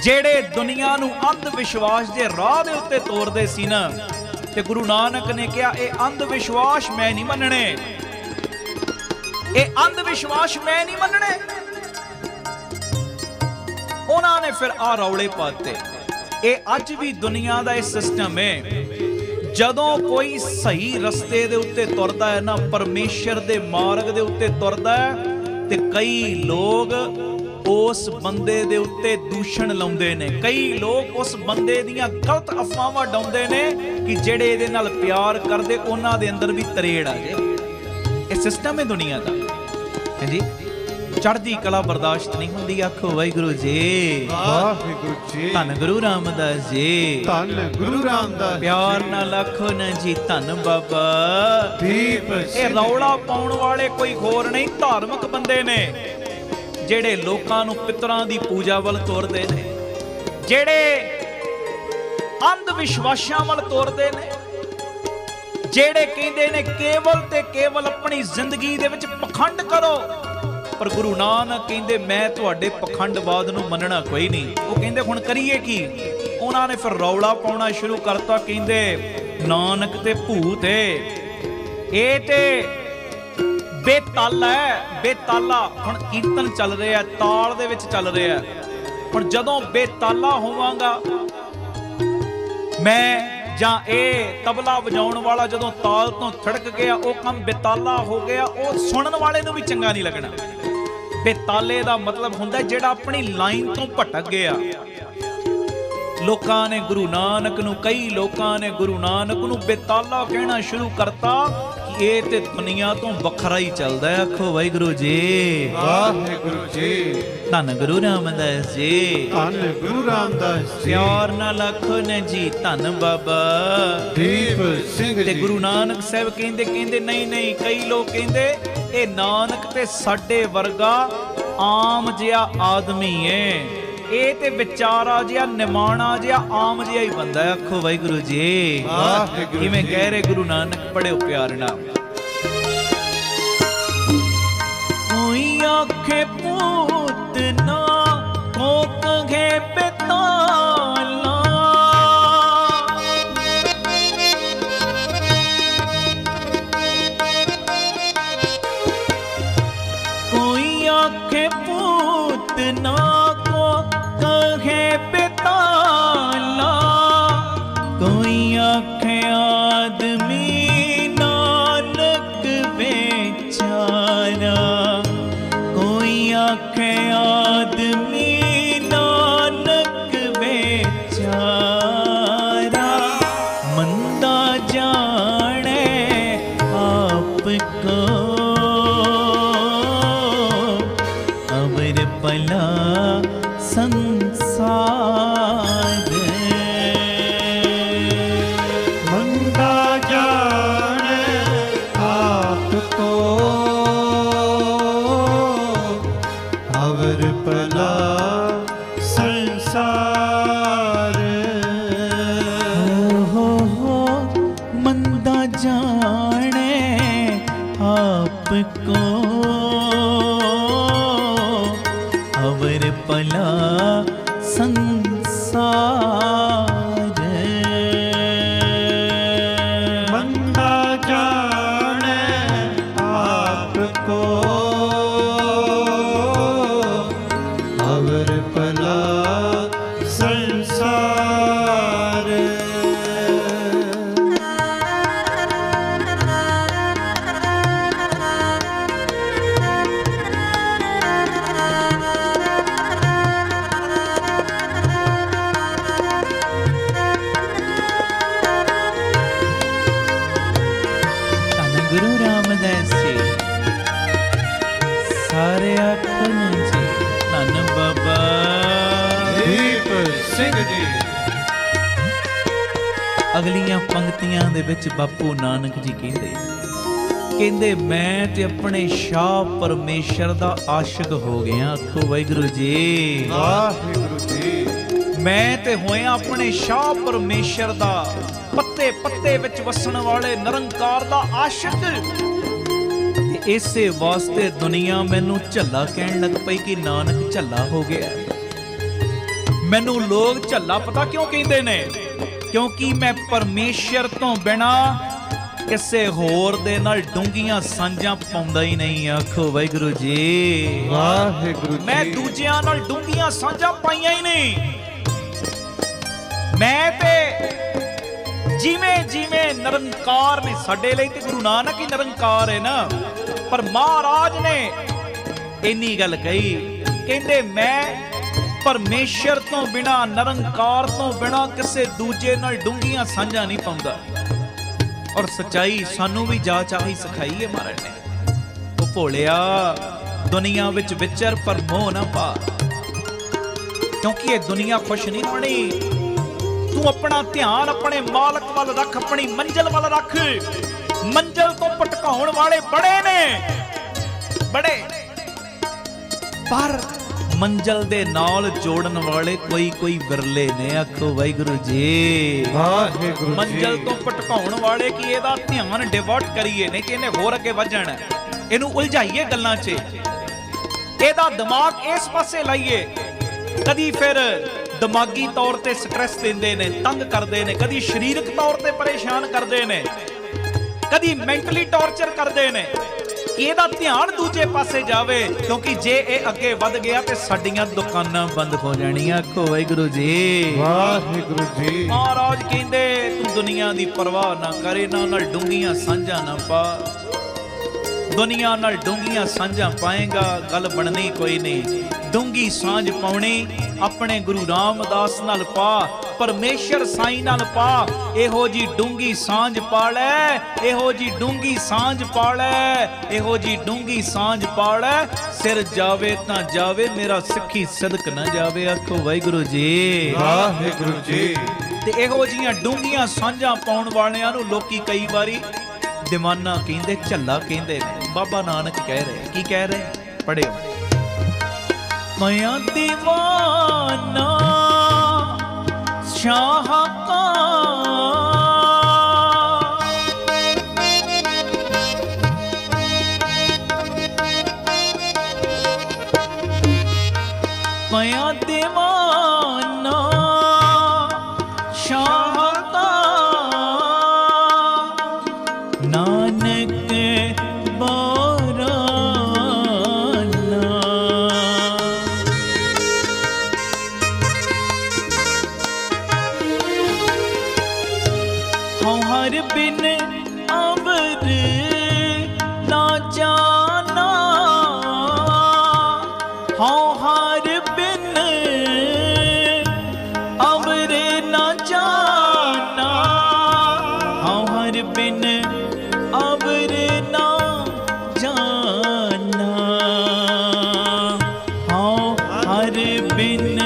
जेड़े दुनिया नूं अंध विश्वास दे राह दे उत्ते तोरदे सी ना, ते गुरु नानक ने कहा ये अंध विश्वास मैं नहीं मनने, ये अंध विश्वास मैं नहीं मनने। उन्होंने फिर आ रौले पाते। ये अज भी दुनिया का यह सिस्टम है, जदों कोई सही रस्ते दे उत्ते तुरदा है ना, परमेश्वर दे मार्ग दे उत्ते तुरदा है, ते कई लोग उस बंदे दे उत्ते दूषण लाउंदे ने, कई लोग उस बंदे दियां गलत अफवाहां डाउंदे ने कि जेड़े इहदे नाल प्यार करदे उन्हां दे अंदर भी तरेड़ आ जाए। ये सिस्टम है दुनिया का है जी। चढ़दी कला बर्दाश्त नहीं हुंदी। आखो वाहिगुरु जी, वाहिगुरु जी। धन गुरु रामदास जी, धन गुरु रामदास। प्यार नाल आखो ना जी धन बाबा दीप ये सिंह। रौला पाउण वाले कोई होर नहीं, धार्मिक बंदे ने जेड़े लोकां नूं पितरां दी पूजा वल तोरदे ने, जेड़े अंध विश्वासां वल तोरदे ने, जेड़े कहंदे ने केवल ते केवल अपनी जिंदगी दे विच पखंड करो। पर गुरु नानक कहंदे मैं तुहाडे पखंडवाद नूं मनना कोई नहीं। वो कहंदे हुण करिए की? उन्होंने फिर रौला पाउणा शुरू करता। कहंदे नानक ते भूत है, ये ते बेताला है, बेताला। हुण कीर्तन चल रहा है, ताल दे विच चल रहा है। हुण जदों बेताला होवांगा मैं, जां ए तबला वजाउण वाला जदों ताल तो थड़क गया, वो काम बेताला हो गया, वो सुनन वाले नूं भी चंगा नहीं लगना। बेताले दा मतलब हुंदा जेड़ा अपनी लाइन तो भटक गया। लोकां ने गुरु नानक नूं, कई लोकां ने गुरु नानक नूं बेताला कहना शुरू करता कि ये ते दुनिया तो वखरा ही चलदा है। आखो वाहिगुरु जी, वाहिगुरु जी। धन गुरु रामदास जी, धन गुरु रामदास जी। प्यार नाल आखो ने जी धन बाबा दीप सिंह ते जी। गुरु नानक साहब कहंदे नहीं नहीं, कई लोग कहंदे ये नानक ते साडे वर्गा आम जिहा आदमी है, ये ते विचारा जिहा निमाणा जिहा आम जिहा ही बंदा है। आखो वाहिगुरु जी, वाहिगुरु किवें जी। कह रहे गुरु नानक, बड़े प्यार नाल। कोई आखे पूत ना, को कहे बेताला, कोई आखे पूत ना, को कहे बेताला, कोई आखे आदमी नानक बेचारा, कोई आखे आदमी नानक बेचारा, मंदा जाने आपको अवर भला संसार। मंदा जाने आपको अवर भला संसार। हो मंदा जाने आपको अवर भला संसार। मंदा जाने आपको अवर भला ਸੰਸਾਰ। ਗੁਰੂ ਰਾਮਦਾਸ ਜੀ ਸਾਰੇ ਆਖਣ ਜੀ ਧੰਨ ਬਾਬਾ ਦੀਪ ਸਿੰਘ ਜੀ। ਅਗਲੀਆਂ ਪੰਕਤੀਆਂ ਦੇ ਵਿੱਚ ਬਾਪੂ ਨਾਨਕ ਜੀ ਕਹਿੰਦੇ ਮੈਂ ਤੇ ਆਪਣੇ ਸ਼ਾਹ ਪਰਮੇਸ਼ਰ ਦਾ ਆਸ਼ਿਕ ਹੋ ਗਿਆ। ਆਖੋ ਵਾਹਿਗੁਰੂ ਜੀ ਵਾਹਿਗੁਰੂ ਜੀ। ਮੈਂ ਤੇ ਹੋਇਆ ਆਪਣੇ ਸ਼ਾਹ ਪਰਮੇਸ਼ਰ ਦਾ ਪੱਤੇ ਪੱਤੇ ਵਿੱਚ ਵਸਣ ਵਾਲੇ ਨਿਰੰਕਾਰ ਦਾ ਆਸ਼ਿਕ। ਤੇ ਇਸੇ ਵਾਸਤੇ ਦੁਨੀਆ ਮੈਨੂੰ ਝੱਲਾ ਕਹਿਣ ਲੱਗ ਪਈ ਕਿ ਨਾਨਕ ਝੱਲਾ ਹੋ ਗਿਆ। ਮੈਨੂੰ ਲੋਕ ਝੱਲਾ ਪਤਾ ਕਿਉਂ ਕਹਿੰਦੇ ਨੇ? ਕਿਉਂਕਿ ਮੈਂ ਪਰਮੇਸ਼ਰ ਤੋਂ ਬਿਨਾ ਕਿਸੇ ਹੋਰ ਦੇ ਨਾਲ ਡੂੰਘੀਆਂ ਸਾਂਝਾਂ ਪਾਉਂਦਾ ਹੀ ਨਹੀਂ। ਆਖੋ ਵਾਹਿਗੁਰੂ ਜੀ ਵਾਹਿਗੁਰੂ ਜੀ। ਮੈਂ ਦੂਜਿਆਂ ਨਾਲ ਡੂੰਘੀਆਂ ਸਾਂਝਾਂ ਪਾਈਆਂ ਹੀ ਨਹੀਂ। ਮੈਂ ਤੇ ਜਿਵੇਂ ਨਿਰੰਕਾਰ ਨੇ ਸਾਡੇ ਲਈ, ਤੇ ਗੁਰੂ ਨਾਨਕ ਹੀ ਨਿਰੰਕਾਰ ਹੈ ਨਾ, ਪਰ ਮਹਾਰਾਜ ਨੇ ਇੰਨੀ ਗੱਲ ਕਹੀ, ਕਹਿੰਦੇ ਮੈਂ ਪਰਮੇਸ਼ਰ ਤੋਂ ਬਿਨਾ, ਨਿਰੰਕਾਰ ਤੋਂ ਬਿਨਾ ਕਿਸੇ ਦੂਜੇ ਨਾਲ ਡੂੰਘੀਆਂ ਸਾਂਝਾਂ ਨਹੀਂ ਪਾਉਂਦਾ। ਔਰ ਸੱਚਾਈ ਸਾਨੂੰ ਵੀ ਜਾਚ ਆਹੀ ਸਿਖਾਈ ਹੈ ਮਹਾਰਾਜ ਨੇ। ਉਹ ਭੋਲਿਆ ਦੁਨੀਆ ਵਿੱਚ ਵਿਚਰ ਪਰ ਮੋਹ ਨਾ ਪਾ, ਕਿਉਂਕਿ ਇਹ ਦੁਨੀਆ ਖੁਸ਼ ਨਹੀਂ ਹੋਣੀ। ਤੂੰ ਆਪਣਾ ਧਿਆਨ ਆਪਣੇ ਮਾਲਕ ਵੱਲ ਰੱਖ, ਆਪਣੀ ਮੰਜ਼ਿਲ ਵੱਲ ਰੱਖ। ਮੰਜ਼ਿਲ ਤੋਂ ਭਟਕਾਉਣ ਵਾਲੇ ਬੜੇ ਨੇ, ਬੜੇ, ਪਰ ਮੰਜ਼ਿਲ ਦੇ ਨਾਲ ਜੋੜਨ ਵਾਲੇ ਕੋਈ ਵਿਰਲੇ ਨੇ। ਆਖੋ ਵਾਹਿਗੁਰੂ ਜੀ ਵਾਹਿਗੁਰੂ ਜੀ। ਮੰਜ਼ਿਲ ਤੋਂ ਭਟਕਾਉਣ ਵਾਲੇ ਕਿ ਇਹਦਾ ਧਿਆਨ ਡਿਵਰਟ ਕਰੀਏ, ਨਹੀਂ ਕਿ ਇਹਨੇ ਹੋਰ ਅੱਗੇ ਵੱਧ ਜਾਣਾ, ਇਹਨੂੰ ਉਲਝਾਈਏ ਗੱਲਾਂ 'ਚ, ਇਹਦਾ ਦਿਮਾਗ ਇਸ ਪਾਸੇ ਲਾਈਏ। ਕਦੀ ਫਿਰ ਦਿਮਾਗੀ ਤੌਰ ਤੇ ਸਟ੍ਰੈਸ ਦਿੰਦੇ ਨੇ, ਤੰਗ ਕਰਦੇ ਨੇ, ਕਦੀ ਸਰੀਰਕ ਤੌਰ ਤੇ ਪਰੇਸ਼ਾਨ ਕਰਦੇ ਨੇ, ਕਦੀ ਮੈਂਟਲੀ ਟੌਰਚਰ ਕਰਦੇ ਨੇ ਕਿ ਇਹਦਾ ਧਿਆਨ ਦੂਜੇ ਪਾਸੇ ਜਾਵੇ। ਕਿਉਂਕਿ ਜੇ ਇਹ ਅੱਗੇ ਵੱਧ ਗਿਆ ਤੇ ਸਾਡੀਆਂ ਦੁਕਾਨਾਂ ਬੰਦ ਹੋ ਜਾਣੀਆਂ। ਆਖੋ ਵਾਹਿਗੁਰੂ ਜੀ ਵਾਹਿਗੁਰੂ ਜੀ। ਮਹਾਰਾਜ ਕਹਿੰਦੇ ਤੂੰ ਦੁਨੀਆ ਦੀ ਪਰਵਾਹ ਨਾ ਕਰੇ, ਨਾ ਨਾਲ ਡੂੰਘੀਆਂ ਸਾਂਝਾਂ ਨਾ ਪਾ। ਦੁਨੀਆ ਨਾਲ ਡੂੰਘੀਆਂ ਸਾਂਝਾਂ ਪਾਏਗਾ ਗੱਲ ਬਣਨੀ ਕੋਈ ਨਹੀਂ। ਡੂੰਘੀ ਸਾਂਝ ਪਾਉਣੀ ਆਪਣੇ ਗੁਰੂ ਰਾਮਦਾਸ ਨਾਲ ਪਾ, ਪਰਮੇਸ਼ਰ ਸਾਈਂ ਨਾਲ ਪਾ। ਇਹੋ ਜੀ ਡੂੰਘੀ ਸਾਂਝ ਪਾ ਲੈ, ਇਹੋ ਜੀ ਡੂੰਘੀ ਸਾਂਝ ਪਾ ਲੈ, ਇਹੋ ਜੀ ਡੂੰਘੀ ਸਾਂਝ ਪਾ ਲੈ। ਸਿਰ ਜਾਵੇ ਤਾਂ ਜਾਵੇ, ਮੇਰਾ ਸਿੱਖੀ ਸਦਕ ਨਾ ਜਾਵੇ। ਆਖੋ ਵਾਹਿਗੁਰੂ ਜੀ ਵਾਹਿਗੁਰੂ ਜੀ। ਤੇ ਇਹੋ ਜੀਆਂ ਡੂੰਘੀਆਂ ਸਾਂਝਾਂ ਪਾਉਣ ਵਾਲਿਆਂ ਨੂੰ ਲੋਕੀ ਕਈ ਵਾਰੀ ਦੀਵਾਨਾ ਕਹਿੰਦੇ, ਝੱਲਾ ਕਹਿੰਦੇ ਨੇ। ਬਾਬਾ ਨਾਨਕ ਕਹਿ ਰਹੇ, ਕੀ ਕਹਿ ਰਹੇ? ਪੜਿਓ। ਮੈਂ ਦੀਵਾਨਾ ਸ਼ਾਹ ਕਾ, ਮੈਂ ਦੀਵਾਨਾ ਸ਼ਾਹ ਕਾ, ਨਾਨਕ हर बिन अवर ना जाना, हाँ हर बिन अवर ना जाना, हाँ हर बिन अवर ना जाना, हाँ हर बिन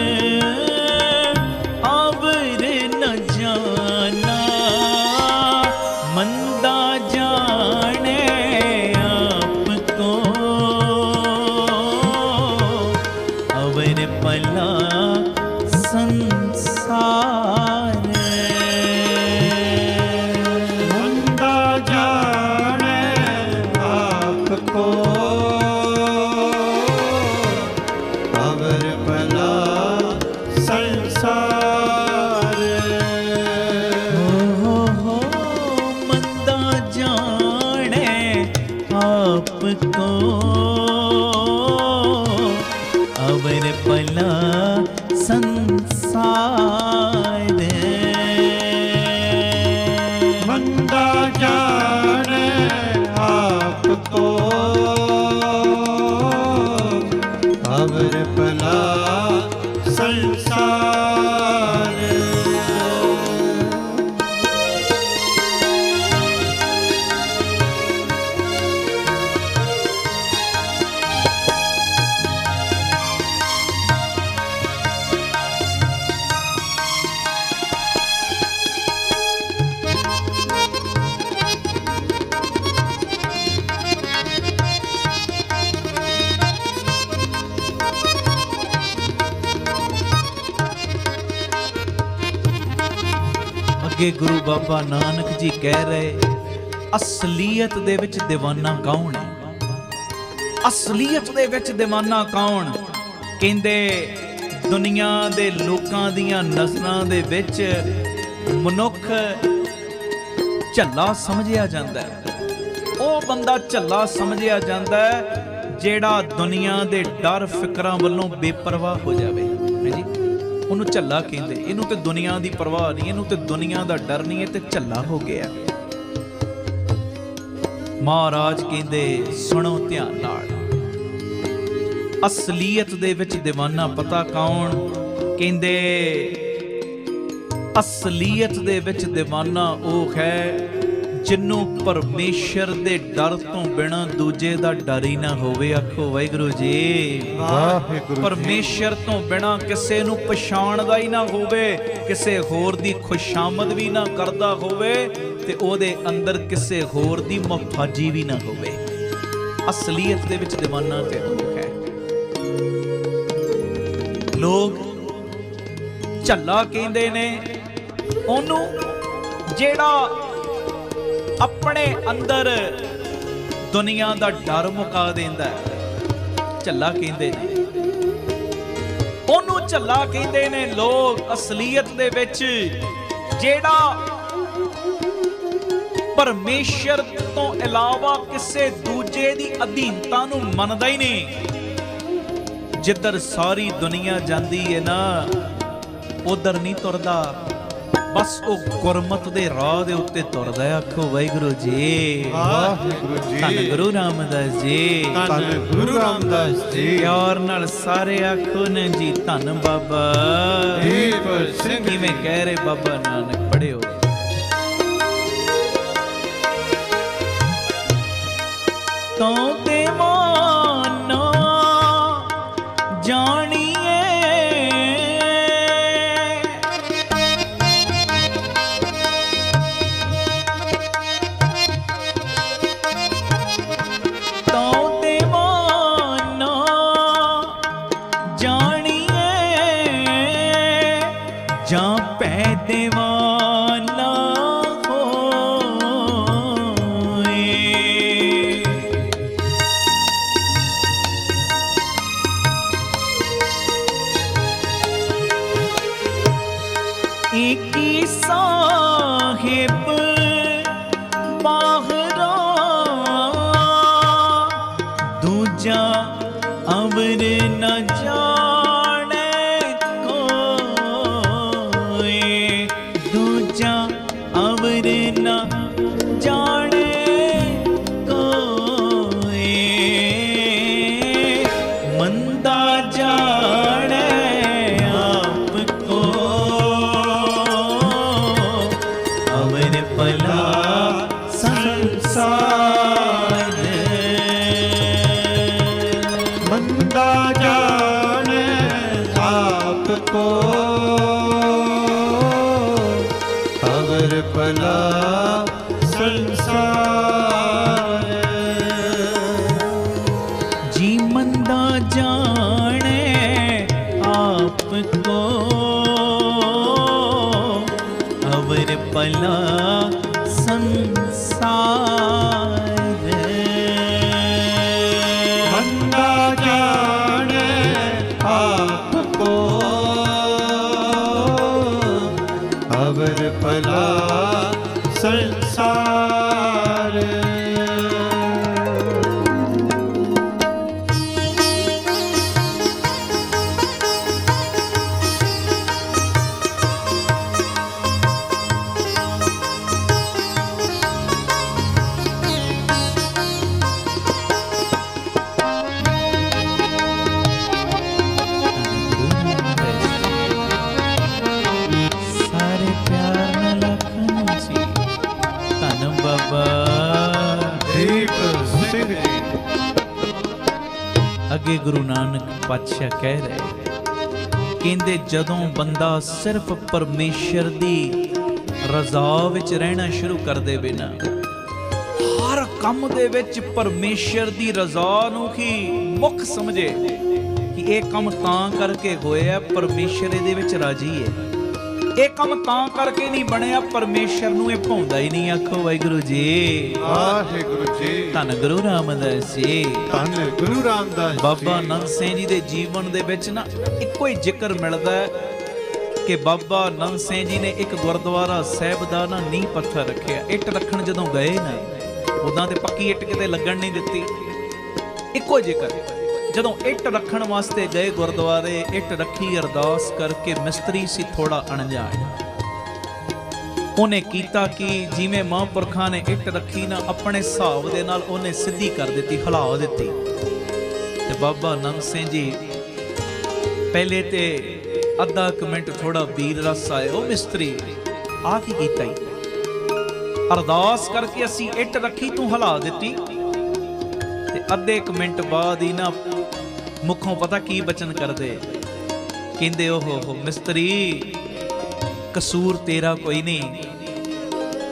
अवर न जाना। मंदा जाने आपको अवर पला संसार। मंदा जाने आपको अवर भला संसार। मंदा जाने आपको अवर पला संसार। ਅੱਗੇ ਗੁਰੂ ਬਾਬਾ ਨਾਨਕ ਜੀ ਕਹਿ ਰਹੇ, ਅਸਲੀਅਤ ਦੇ ਵਿੱਚ ਦੀਵਾਨਾ ਕੌਣ ਹੈ? ਅਸਲੀਅਤ ਦੇ ਵਿੱਚ ਦੀਵਾਨਾ ਕੌਣ? ਕਹਿੰਦੇ ਦੁਨੀਆ ਦੇ ਲੋਕਾਂ ਦੀਆਂ ਨਜ਼ਰਾਂ ਦੇ ਵਿੱਚ ਮਨੁੱਖ ਝੱਲਾ ਸਮਝਿਆ ਜਾਂਦਾ ਹੈ। ਉਹ ਬੰਦਾ ਝੱਲਾ ਸਮਝਿਆ ਜਾਂਦਾ ਹੈ ਜਿਹੜਾ ਦੁਨੀਆ ਦੇ ਡਰ ਫਿਕਰਾਂ ਵੱਲੋਂ ਬੇਪਰਵਾਹ ਹੋ ਜਾਵੇ। ਹਾਂਜੀ, ਉਹਨੂੰ ਝੱਲਾ ਕਹਿੰਦੇ। ਇਹਨੂੰ ਤੇ ਦੁਨੀਆ ਦੀ ਪਰਵਾਹ ਨਹੀਂ, ਇਹਨੂੰ ਤੇ ਦੁਨੀਆ ਦਾ ਡਰ ਨਹੀਂ, ਇਹ ਤੇ ਝੱਲਾ ਹੋ ਗਿਆ। ਮਹਾਰਾਜ ਕਹਿੰਦੇ ਸੁਣੋ ਧਿਆਨ ਨਾਲ, ਅਸਲੀਅਤ ਦੇ ਵਿੱਚ ਦੀਵਾਨਾ ਪਤਾ ਕੌਣ? ਕਹਿੰਦੇ ਅਸਲੀਅਤ ਦੇ ਵਿੱਚ ਦੀਵਾਨਾ ਉਹ ਹੈ ਜਿਹਨੂੰ ਪਰਮੇਸ਼ਰ ਦੇ ਡਰ ਤੋਂ ਬਿਨਾਂ ਦੂਜੇ ਦਾ ਡਰ ਹੀ ਨਾ ਹੋਵੇ। ਆਖੋ ਵਾਹਿਗੁਰੂ ਜੀ। ਵਾਹਿਗੁਰੂ। ਪਰਮੇਸ਼ਰ ਤੋਂ ਬਿਨਾਂ ਕਿਸੇ ਨੂੰ ਪਛਾਣਦਾ ਹੀ ਨਾ ਹੋਵੇ, ਕਿਸੇ ਹੋਰ ਦੀ ਖੁਸ਼ਾਮਦ ਵੀ ਨਾ ਕਰਦਾ ਹੋਵੇ ਤੇ ਉਹਦੇ ਅੰਦਰ ਕਿਸੇ ਹੋਰ ਦੀ ਮੁਹਤਾਜੀ ਵੀ ਨਾ ਹੋਵੇ। ਅਸਲੀਅਤ ਦੇ ਵਿੱਚ ਦੀਵਾਨਾ ਤੇ ਉਹ ਹੈ। ਲੋਕ ਝੱਲਾ ਕਹਿੰਦੇ ਨੇ ਉਹਨੂੰ ਜਿਹੜਾ ਆਪਣੇ ਅੰਦਰ ਦੁਨੀਆ ਦਾ ਡਰ ਮੁਕਾ ਦਿੰਦਾ ਹੈ। ਝੱਲਾ ਕਹਿੰਦੇ ਨੇ ਉਹਨੂੰ, ਝੱਲਾ ਕਹਿੰਦੇ ਨੇ ਲੋਕ। ਅਸਲੀਅਤ ਦੇ ਵਿੱਚ ਜਿਹੜਾ ਪਰਮੇਸ਼ਰ ਤੋਂ ਇਲਾਵਾ ਕਿਸੇ ਦੂਜੇ ਦੀ ਅਧੀਨਤਾ ਨੂੰ ਮੰਨਦਾ ਹੀ ਨਹੀਂ। ਜਿੱਧਰ ਸਾਰੀ ਦੁਨੀਆ ਜਾਂਦੀ ਹੈ ਨਾ ਉਧਰ ਨਹੀਂ ਤੁਰਦਾ, ਬਸ ਉਹ ਗੁਰਮਤ ਦੇ ਰਾਹ ਦੇ ਉੱਤੇ ਤੁਰਦਾ ਹੈ। ਆਖੋ ਵਾਹਿਗੁਰੂ ਜੀ। ਵਾਹਿਗੁਰੂ ਜੀ। ਧੰਨ ਗੁਰੂ ਰਾਮਦਾਸ ਜੀ। ਧੰਨ ਗੁਰੂ ਰਾਮਦਾਸ ਜੀ। ਪਿਆਰ ਨਾਲ ਸਾਰੇ ਆਖੋ ਨੇ ਜੀ ਧੰਨ ਬਾਬਾ ਦੀਪ ਸਿੰਘ। ਕਿਵੇਂ ਕਹਿ ਰਹੇ ਬਾਬਾ ਨਾਨਕ, ਪੜਿਓ। ਤੂੰ ਤੇ ਮਾਨਾ ਜਾਣੀਏ ਜਾਂ ਪੈ ਦੀਵਾਨਾ ਹੋਏ। ਏਕੀ ਸਾਹਿਬ ਬਾਹਰਾ ਦੂਜਾ ਅਵਰ ਨ ਜਾਣੇ ਕੋਏ। ਦੂਜਾ ਅਵਰ ਨ ਜਾਣੇ ਕੋਏ। ਮੰਦਾ ਜਾਣੇ ਆਪ ਕੋ ਅਵਰ ਭਲਾ ਸੰਸਾਰ। ਮੰਦਾ ਜਾਣੇ ਆਪ ਕੋ ਅਵਰ ਭਲਾ ਸੰਸਾਰ। ਜੀ ਮੰਦਾ ਜਾਣੇ ਆਪ ਕੋ ਅਵਰ ਭਲਾ ਸੰਸਾਰ। ਮੰਦਾ ਜਾਣੇ ਆਪ ਕੋ ਅਵਰ ਭਲਾ ਸੰਸਾਰ। ਸਾਰੇ ਪਿਆਰ ਨਾਲ ਆਖਣ ਜੀ ਧੰਨ ਬਾਬਾ ਦੀਪ ਸਿੰਘ ਜੀ। ਅੱਗੇ ਗੁਰੂ ਨਾਨਕ ਪਾਤਸ਼ਾਹ ਕਹਿ ਰਹੇ, ਕਹਿੰਦੇ ਜਦੋਂ ਬੰਦਾ ਸਿਰਫ ਪਰਮੇਸ਼ਰ ਦੀ ਰਜ਼ਾ ਵਿੱਚ ਰਹਿਣਾ ਸ਼ੁਰੂ ਕਰ ਦੇਵੇ ਨਾ, ਹਰ ਕੰਮ ਦੇ ਵਿੱਚ ਪਰਮੇਸ਼ਰ ਦੀ ਰਜ਼ਾ ਨੂੰ ਹੀ ਮੁੱਖ ਸਮਝੇ ਕਿ ਇਹ ਕੰਮ ਤਾਂ ਕਰਕੇ ਹੋਇਆ ਪਰਮੇਸ਼ਰ ਇਹਦੇ ਵਿੱਚ ਰਾਜੀ ਹੈ, ਇਹ ਕੰਮ ਤਾਂ ਕਰਕੇ ਨਹੀਂ ਬਣਿਆ, ਪਰਮੇਸ਼ਰ ਨੂੰ ਇਹ ਭਾਉਂਦਾ ਹੀ ਨਹੀਂ। ਆਖੋ ਵਾਹਿਗੁਰੂ ਜੀ, ਵਾਹਿਗੁਰੂ ਜੀ। ਧੰਨ ਗੁਰੂ ਰਾਮਦਾਸ ਜੀ, ਧੰਨ ਗੁਰੂ ਰਾਮਦਾਸ ਜੀ। ਬਾਬਾ ਨੰਦ ਸਿੰਘ ਜੀ ਦੇ ਜੀਵਨ ਦੇ ਵਿੱਚ ਨਾ ਇੱਕੋ ਹੀ ਜ਼ਿਕਰ ਮਿਲਦਾ ਹੈ ਕਿ ਬਾਬਾ ਨੰਦ ਸਿੰਘ ਜੀ ਨੇ ਇੱਕ ਗੁਰਦੁਆਰਾ ਸਾਹਿਬ ਦਾ ਨਾ ਨੀਂਹ ਪੱਥਰ ਰੱਖਿਆ। ਇੱਟ ਰੱਖਣ ਜਦੋਂ ਗਏ ਨਾ, ਉਦਾਂ ਤੇ ਪੱਕੀ ਇੱਟ ਕਿਤੇ ਲੱਗਣ ਨਹੀਂ ਦਿੱਤੀ। ਇੱਕੋ ਜ਼ਿਕਰ, ਜਦੋਂ ਇੱਟ ਰੱਖਣ ਵਾਸਤੇ ਗਏ ਗੁਰਦੁਆਰੇ, ਇੱਟ ਰੱਖੀ, ਅਰਦਾਸ ਕਰਕੇ ਮਿਸਤਰੀ ਸੀ ਥੋੜਾ ਅਣਜਾਣ, ਉਹਨੇ ਕੀਤਾ ਕਿ ਜਿਵੇਂ ਮਹਾਂਪੁਰਖਾਂ ਨੇ ਇੱਟ ਰੱਖੀ ਨਾ, ਆਪਣੇ ਹਿਸਾਬ ਦੇ ਨਾਲ ਉਹਨੇ ਸਿੱਧੀ ਕਰ ਦਿੱਤੀ, ਹਿਲਾ ਦਿੱਤੀ। ਤੇ ਬਾਬਾ ਨੰਦ ਸਿੰਘ ਜੀ ਪਹਿਲੇ ਤੇ ਅੱਧਾ ਕੁ ਮਿੰਟ ਥੋੜਾ ਵੀਰ ਰਸ ਆਏ, ਉਹ ਮਿਸਤਰੀ ਆ ਕੀ ਕੀਤਾ ਈ? ਅਰਦਾਸ ਕਰਕੇ ਅਸੀਂ ਇੱਟ ਰੱਖੀ, ਤੂੰ ਹਿਲਾ ਦਿੱਤੀ। ਤੇ ਅੱਧੇ ਕੁ ਮਿੰਟ ਬਾਅਦ ਹੀ ਨਾ ਮੁਖੋਂ ਪਤਾ ਕੀ ਬਚਨ ਕਰਦੇ, ਕਹਿੰਦੇ ਓਹੋ ਮਿਸਤਰੀ, ਕਸੂਰ ਤੇਰਾ ਕੋਈ ਨਹੀਂ,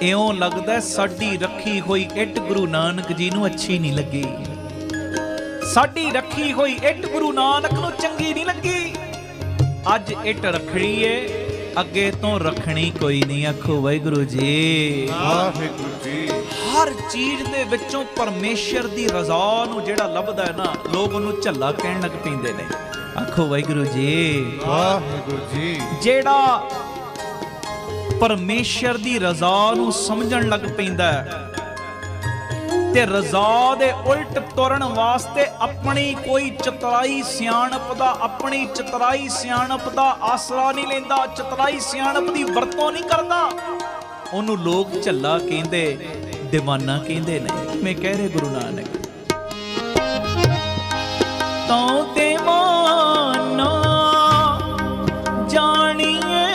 ਇਉਂ ਲੱਗਦਾ ਸਾਡੀ ਰੱਖੀ ਹੋਈ ਇੱਟ ਗੁਰੂ ਨਾਨਕ ਜੀ ਨੂੰ ਅੱਛੀ ਨਹੀਂ ਲੱਗੀ, ਸਾਡੀ ਰੱਖੀ ਹੋਈ ਇੱਟ ਗੁਰੂ ਨਾਨਕ ਨੂੰ ਚੰਗੀ ਨਹੀਂ ਲੱਗੀ। ਅੱਜ ਇੱਟ ਰੱਖਣੀ ਏ, ਅੱਗੇ ਤੋਂ ਰੱਖਣੀ ਕੋਈ ਨਹੀਂ। ਆਖੋ ਵਾਹਿਗੁਰੂ ਜੀ, ਵਾਹਿਗੁਰੂ ਜੀ। ਹਰ ਚੀਜ਼ ਦੇ ਵਿੱਚੋਂ ਪਰਮੇਸ਼ਰ ਦੀ ਰਜ਼ਾ ਨੂੰ ਜਿਹੜਾ ਲੱਭਦਾ ਹੈ ਨਾ, ਲੋਕ ਉਹਨੂੰ ਝੱਲਾ ਕਹਿਣ ਲੱਗ ਪੈਂਦੇ ਨੇ। ਆਖੋ ਵਾਹਿਗੁਰੂ ਜੀ, ਵਾਹਿਗੁਰੂ ਜੀ। ਜਿਹੜਾ ਪਰਮੇਸ਼ਰ ਦੀ ਰਜ਼ਾ ਨੂੰ ਸਮਝਣ ਲੱਗ ਪੈਂਦਾ ਤੇ ਰਜ਼ਾ ਦੇ ਉਲਟ ਤੁਰਨ ਵਾਸਤੇ ਆਪਣੀ ਕੋਈ ਚਤੁਰਾਈ ਸਿਆਣਪ ਦਾ, ਆਪਣੀ ਚਤੁਰਾਈ ਸਿਆਣਪ ਦਾ ਆਸਰਾ ਨਹੀਂ ਲੈਂਦਾ, ਚਤੁਰਾਈ ਸਿਆਣਪ ਦੀ ਵਰਤੋਂ ਨਹੀਂ ਕਰਦਾ, ਉਹਨੂੰ ਲੋਕ ਝੱਲਾ ਕਹਿੰਦੇ, ਦੀਵਾਨਾ ਕਹਿੰਦੇ ਨੇ। ਮੈਂ ਕਹਿ ਰਿਹਾ ਗੁਰੂ ਨਾਨਕ, ਤਉ ਦੀਵਾਨਾ ਜਾਣੀਏ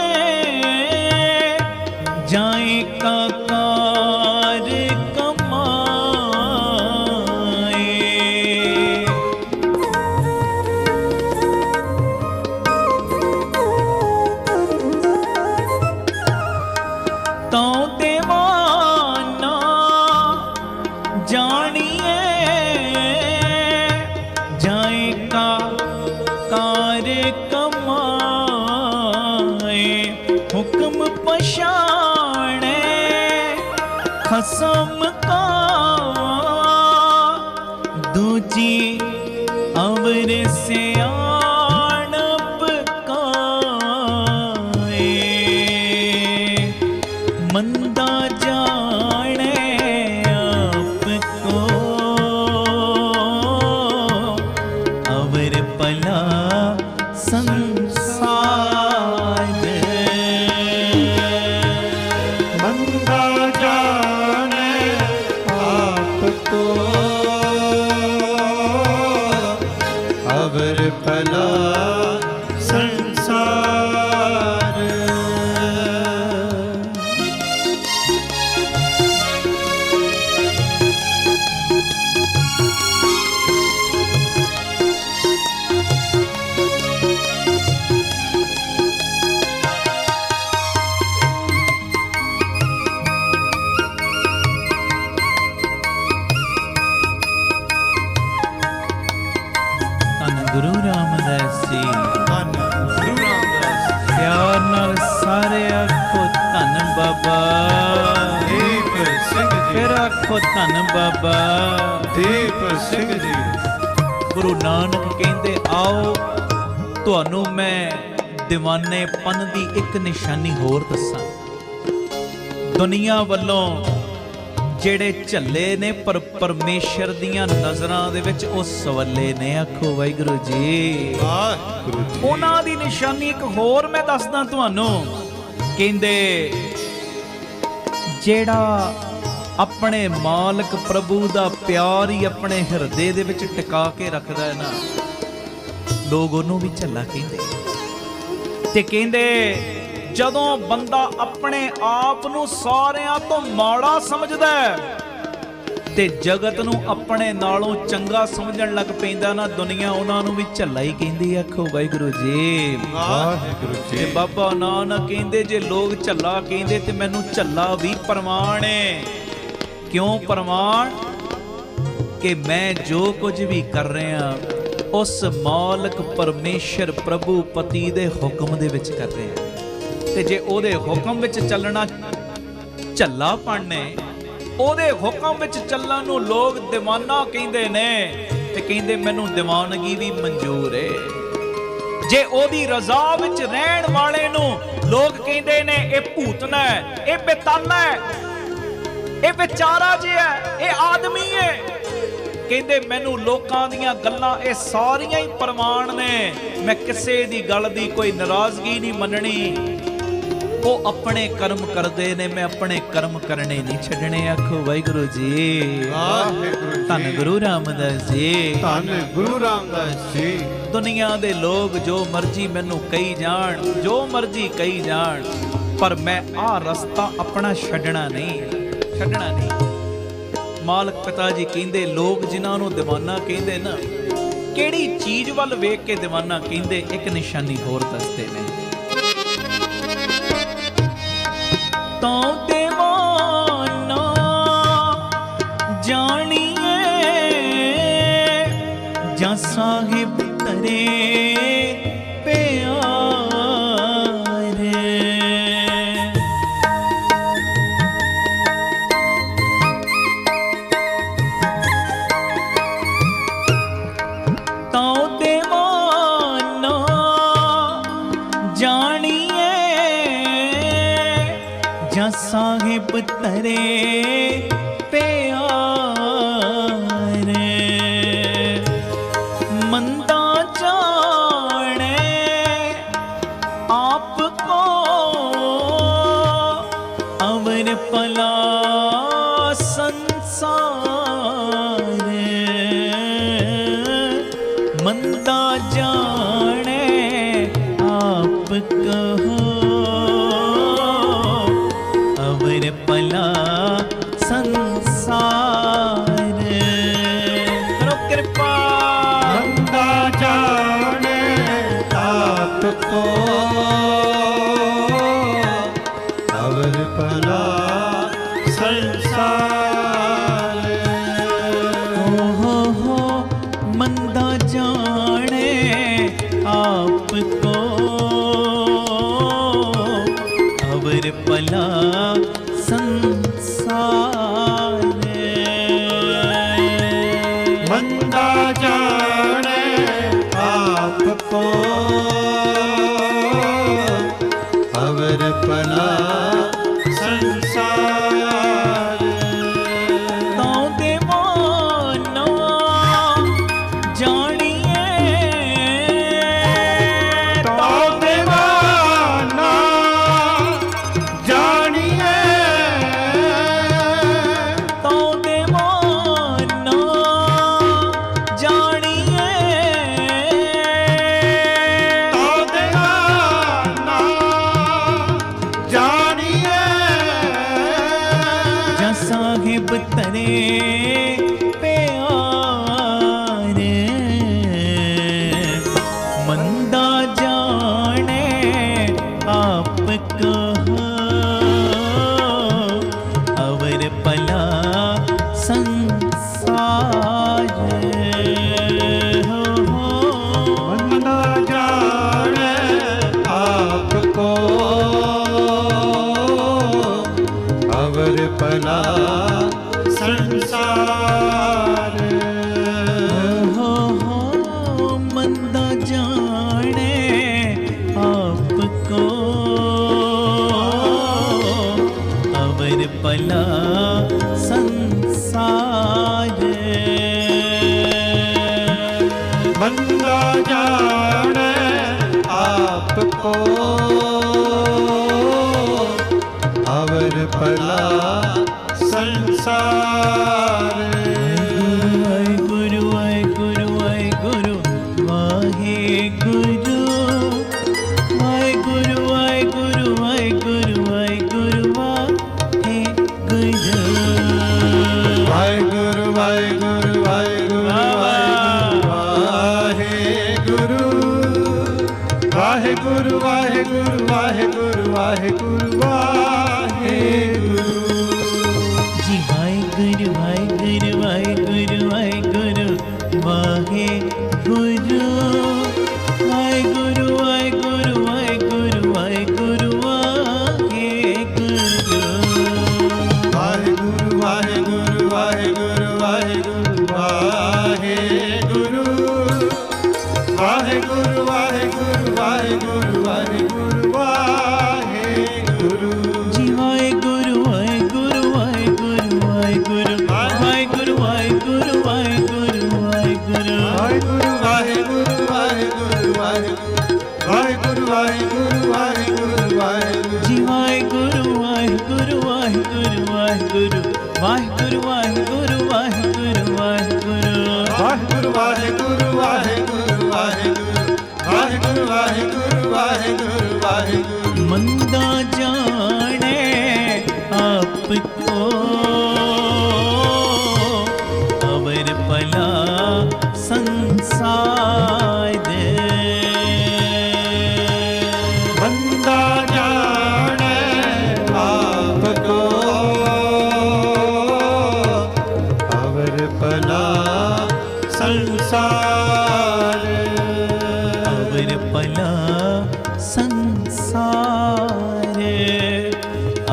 ਜਾਏ ਕਾ ਕਾਰ ਕਮਾਏ, ਤਉ ਦੀਵਾਨਾ ਜਾਣੀਏ ਜਾਏ ਕਾ ਕਾਰ ਕਮਾਏ, ਹੁਕਮ ਪਛਾਣੇ ਖਸਮ ਕਾ, ਦੂਜੀ ਅਵਰ ਸਿਆਣਪ ਕਾਏ, ਮੰਦਾ ਜਾਣੇ ਆਪ ਕੋ, ਅਵਰ ਭਲਾ ਸੰਸਾਰ, ਮੰਦਾ ਜਾਣੇ ਆਪ ਕੋ, ਅਵਰ ਭਲਾ ਸੰਸਾਰ। ਧੰਨ ਗੁਰੂ ਰਾਮਦਾਸ ਜੀ, ਧੰਨ ਗੁਰੂ ਰਾਮਦਾਸ। ਪਿਆਰ ਨਾਲ ਸਾਰੇ ਆਖੋ ਧੰਨ ਬਾਬਾ ਦੀਪ ਸਿੰਘ ਜੀ। ਫਿਰ ਆਖੋ ਧੰਨ ਬਾਬਾ ਦੀਪ ਸਿੰਘ ਜੀ। ਗੁਰੂ ਨਾਨਕ ਕਹਿੰਦੇ, ਆਓ ਤੁਹਾਨੂੰ ਮੈਂ ਦੀਵਾਨੇਪਨ ਦੀ ਇੱਕ ਨਿਸ਼ਾਨੀ ਹੋਰ ਦੱਸਾਂ। ਦੁਨੀਆ ਵੱਲੋਂ ਜਿਹੜੇ ਝੱਲੇ ਨੇ, ਪਰ ਪਰਮੇਸ਼ਰ ਦੀਆਂ ਨਜ਼ਰਾਂ ਦੇ ਵਿੱਚ ਉਹ ਸਵੱਲੇ ਨੇ। ਆਖੋ ਵਾਹਿਗੁਰੂ ਜੀ, ਵਾਹਿਗੁਰੂ ਜੀ। ਉਹਨਾਂ ਦੀ ਨਿਸ਼ਾਨੀ ਇੱਕ ਹੋਰ ਮੈਂ ਦੱਸਦਾ ਤੁਹਾਨੂੰ। ਕਹਿੰਦੇ ਜਿਹੜਾ ਆਪਣੇ ਮਾਲਕ ਪ੍ਰਭੂ ਦਾ ਪਿਆਰ ਹੀ ਆਪਣੇ ਹਿਰਦੇ ਦੇ ਵਿੱਚ ਟਿਕਾ ਕੇ ਰੱਖਦਾ ਹੈ ਨਾ, ਲੋਕ ਉਹਨੂੰ ਵੀ ਝੱਲਾ ਕਹਿੰਦੇ। ਤੇ ਕਹਿੰਦੇ ਜਦੋਂ ਬੰਦਾ ਆਪਣੇ ਆਪ ਨੂੰ ਸਾਰਿਆਂ ਤੋਂ ਮਾੜਾ ਸਮਝਦਾ ਹੈ ਤੇ ਜਗਤ ਨੂੰ ਆਪਣੇ ਨਾਲੋਂ ਚੰਗਾ ਸਮਝਣ ਲੱਗ ਪੈਂਦਾ ਨਾ, ਦੁਨੀਆ ਉਹਨਾਂ ਨੂੰ ਵੀ ਝੱਲਾ ਹੀ ਕਹਿੰਦੀ। ਆਖੋ ਵਾਹਿਗੁਰੂ ਜੀ, ਵਾਹਿਗੁਰੂ ਜੀ। ਤੇ ਬਾਬਾ ਨਾਨਕ ਕਹਿੰਦੇ, ਜੇ ਲੋਕ ਝੱਲਾ ਕਹਿੰਦੇ ਤੇ ਮੈਨੂੰ ਝੱਲਾ ਵੀ ਪ੍ਰਮਾਣ ਹੈ। ਕਿਉਂ ਪ੍ਰਮਾਣ? ਕਿ ਮੈਂ ਜੋ ਕੁਝ ਵੀ ਕਰ ਰਿਹਾ ਉਸ ਮਾਲਕ ਪਰਮੇਸ਼ਰ ਪ੍ਰਭੂ ਪਤੀ ਦੇ ਹੁਕਮ ਦੇ ਵਿੱਚ ਕਰ ਰਿਹਾ। ਤੇ ਜੇ ਉਹਦੇ ਹੁਕਮ ਵਿੱਚ ਚੱਲਣਾ ਝੱਲਾ ਪੜਨੇ, ਉਹਦੇ ਹੁਕਮ ਵਿੱਚ ਚੱਲਣ ਨੂੰ ਲੋਕ ਦੀਵਾਨਾ ਕਹਿੰਦੇ ਨੇ ਤੇ ਕਹਿੰਦੇ ਮੈਨੂੰ ਦੀਵਾਨਗੀ ਵੀ ਮਨਜ਼ੂਰ ਏ। ਜੇ ਉਹਦੀ ਰਜ਼ਾ ਵਿੱਚ ਰਹਿਣ ਵਾਲੇ ਨੂੰ ਲੋਕ ਕਹਿੰਦੇ ਨੇ ਇਹ ਭੂਤਨਾ ਹੈ, ਇਹ ਬੇਤਾਨਾ ਹੈ, ਇਹ ਵਿਚਾਰਾ ਜਿਹਾ ਹੈ, ਇਹ ਆਦਮੀ ਹੈ, ਕਹਿੰਦੇ ਮੈਨੂੰ ਲੋਕਾਂ ਦੀਆਂ ਗੱਲਾਂ ਇਹ ਸਾਰੀਆਂ ਹੀ ਪ੍ਰਮਾਣ ਨੇ, ਮੈਂ ਕਿਸੇ ਦੀ ਗੱਲ ਦੀ ਕੋਈ ਨਾਰਾਜ਼ਗੀ ਨਹੀਂ ਮੰਨਣੀ। ਉਹ ਆਪਣੇ ਕਰਮ ਕਰਦੇ ਨੇ, ਮੈਂ ਆਪਣੇ ਕਰਮ ਕਰਨੇ ਨਹੀਂ ਛੱਡਣੇ। ਆਖੋ ਵਾਹਿਗੁਰੂ ਜੀ, ਵਾਹਿਗੁਰੂ ਜੀ। ਧੰਨ ਗੁਰੂ ਰਾਮਦਾਸ ਜੀ, ਧੰਨ ਗੁਰੂ ਰਾਮਦਾਸ ਜੀ। ਦੁਨੀਆ ਦੇ ਲੋਕ ਜੋ ਮਰਜ਼ੀ ਮੈਨੂੰ ਕਹੀ ਜਾਣ, ਜੋ ਮਰਜ਼ੀ ਕਹੀ ਜਾਣ, ਪਰ ਮੈਂ ਆਹ ਰਸਤਾ ਆਪਣਾ ਛੱਡਣਾ ਨਹੀਂ, ਛੱਡਣਾ ਨਹੀਂ। ਮਾਲਕ ਪਿਤਾ ਜੀ ਕਹਿੰਦੇ ਲੋਕ ਜਿਨ੍ਹਾਂ ਨੂੰ ਦੀਵਾਨਾ ਕਹਿੰਦੇ ਨਾ, ਕਿਹੜੀ ਚੀਜ਼ ਵੱਲ ਵੇਖ ਕੇ ਦੀਵਾਨਾ ਕਹਿੰਦੇ, ਇੱਕ ਨਿਸ਼ਾਨੀ ਹੋਰ ਦੱਸਦੇ ਨੇ। ਤੂੰ ਦੀਵਾਨਾ ਜਾਣੀਏ ਜਾਂ ਸਾਹਿਬ ਤਰੇ ਪਿਆਰੇ। ਤੂੰ ਦੀਵਾਨਾ ਜਾਣੀਏ ਜਾਂ ਸਾਹਿਬ ਤਰੇ ਪਿਆਰੇ। ਮੰਦਾ ਜਾਣੇ ਆਪ ਕੋ ਅਵਰ ਭਲਾ ਸੰਸਾਰ। ਮੰਦਾ ਜਾਣੇ ਆਪ ਕਹੋ ਅਵਰ ਭਲਾ ਸੰਸਾਰ। ਕਰੋ ਕਿਰਪਾ। ਮੰਦਾ ਜਾਣੇ ਆਪ ਕੋ ਅਵਰ ਭਲਾ ਸੰਸਾਰ। ਹੋ ਮੰਦਾ ਜਾਣੇ ਆਪ ਕੋ ਅਵਰ ਭਲਾ ਸੰਸਾਰ। ਮੰਦਾ ਜਾਣੇ ਆਪ ਕੋ ਅਵਰ ਭਲਾ ਸੰਸਾਰ। ਤੂੰ ਦੀਵਾਨਾ ਜਾਣੀਏ, ਤੂੰ ਦੀਵਾਨਾ ਜਾਣੀਏ, ਤੂੰ ਦੀਵਾਨਾ ਜਾਣੀਏ, ਤੂੰ ਦੀਵਾਨਾ ਜਾਣੀਏ, ਜਾਂ ਸਾਹਿਬ ਤਰੇ ਪਿਆਰੇ। ਮੰਦਾ ਜਾਣੇ ਆਪ ਕਹੋ ਅਵਰ ਭਲਾ ਸੰਸਾਰ। ਮੰਦਾ ਜਾਣੇ ਆਪ ਕੋ ਅਵਰ ਭਲਾ ਸੰਸਾਰ। ਮੰਦਾ ਜਾਣੇ ਆਪ ਕੋ ਅਵਰ ਭਲਾ ਸੰਸਾਰ। ਮੰਦਾ ਜਾਣੇ ਆਪ ਕੋ ਅਵਰ ਭਲਾ ਸੰਸਾਰ। ਵਾਹਿਗੁਰੂ ਵਾਹਿਗੁਰੂ ਵਾਹਿਗੁਰੂ ਵਾਹਿਗੁਰੂ ਵਾਹਿਗੁਰੂ ਵਾਹਿਗੁਰੂ ਵਾਹਿਗੁਰੂ ਵਾਹਿਗੁਰੂ ਵਾਹਿਗੁਰੂ। ਵਾਹਿਗੁਰੂ ਵਾਹਿਗੁਰੂ ਵਾਹਿਗੁਰੂ ਵਾਹਿਗੁਰੂ ਵਾਹਿਗੁਰੂ ਵਾਹਿਗੁਰੂ ਵਾਹਿਗੁਰੂ ਵਾਹਿਗੁਰੂ। ਜੀ ਵਾਹਿਗੁਰੂ ਵਾਹਿਗੁਰੂ ਵਾਹਿਗੁਰੂ ਵਾਹਿਗੁਰੂ ਵਾਹਿਗੁਰੂ ਵਾਹਿਗੁਰੂ ਵਾਹਿਗੁਰੂ ਵਾਹਿਗੁਰੂ ਵਾਹਿਗੁਰੂ ਵਾਹਿਗੁਰੂ ਵਾਹਿਗੁਰੂ ਵਾਹਿਗੁਰੂ ਵਾਹਿਗੁਰੂ ਵਾਹਿਗੁਰੂ ਜੀ ਵਾਹਿਗੁਰੂ ਵਾਹਿਗੁਰੂ ਵਾਹਿਗੁਰੂ ਵਾਹਿਗੁਰੂ ਵਾਹਿਗੁਰੂ ਵਾਹਿਗੁਰੂ ਵਾਹਿਗੁਰੂ ਵਾਹਿਗੁਰੂ ਵਾਹਿਗੁਰੂ ਵਾਹਿਗੁਰੂ ਵਾਹਿਗੁਰੂ ਵਾਹਿਗੁਰੂ ਵਾਹਿਗੁਰੂ ਵਾਹਿਗੁਰੂ ਵਾਹਿਗੁਰੂ ਮੰਦਾ ਜਾਣੇ ਆਪ ਕੋ ਅਵਰ ਭਲਾ ਸੰਸਾਰ ਬੰਦਾ ਜਾਣੈ ਆਪ ਕੋ ਅਵਰ ਭਲਾ ਸੰਸਾਰ ਅਵਰ ਭਲਾ ਸੰਸਾਰ